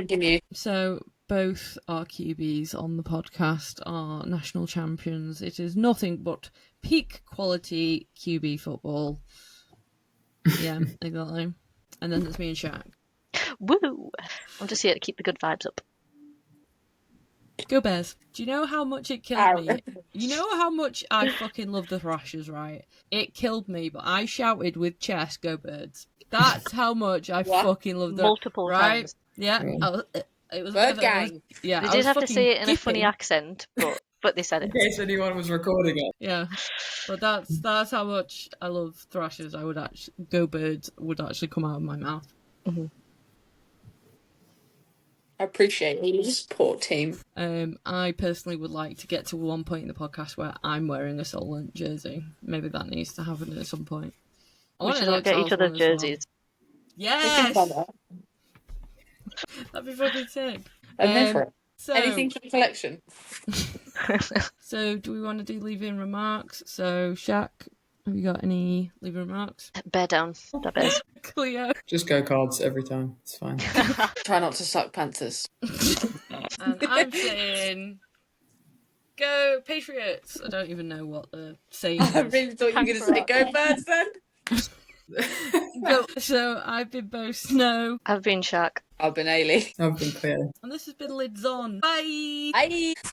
[SPEAKER 3] you.
[SPEAKER 1] So, both our QBs on the podcast are national champions. It is nothing but peak quality QB football. Yeah, exactly. And then there's me and Shaq.
[SPEAKER 2] Woo! I'm just here to keep the good vibes up.
[SPEAKER 1] Go Bears. Do you know how much it killed me? You know how much I fucking love the Thrashers, right? It killed me, but I shouted with chest, go Birds. That's how much I fucking love the
[SPEAKER 2] multiple times.
[SPEAKER 1] Yeah, it was
[SPEAKER 3] Bird gang.
[SPEAKER 1] Yeah,
[SPEAKER 2] They did have to say it in a funny accent, but they said it.
[SPEAKER 4] In case anyone was recording it.
[SPEAKER 1] Yeah, but that's how much I love Thrashers. I would actually go Birds would actually come out of my mouth.
[SPEAKER 2] Mm-hmm.
[SPEAKER 3] I appreciate the support team.
[SPEAKER 1] I personally would like to get to one point in the podcast where I'm wearing a Solent jersey. Maybe that needs to happen at some point.
[SPEAKER 2] We should all get each other's jerseys.
[SPEAKER 1] Yes! That'd be fucking sick.
[SPEAKER 3] I'm there for it.
[SPEAKER 1] So,
[SPEAKER 3] Anything for the collection.
[SPEAKER 1] So, do we want to do leave-in remarks? So, Shaq, Have you got any leave remarks?
[SPEAKER 2] Bear down. That bears.
[SPEAKER 1] Cleo.
[SPEAKER 4] Just go Cards every time. It's fine.
[SPEAKER 3] Try not to suck Panthers.
[SPEAKER 1] And I'm saying, go Patriots. I don't even know what the saying
[SPEAKER 3] I
[SPEAKER 1] is.
[SPEAKER 3] really thought you were going to say go Birds then.
[SPEAKER 1] Go. So I've been Bo Snow.
[SPEAKER 2] I've been Shaq.
[SPEAKER 3] I've been Eilidh.
[SPEAKER 4] I've been clear.
[SPEAKER 1] And this has been Lids On. Bye!
[SPEAKER 3] Bye.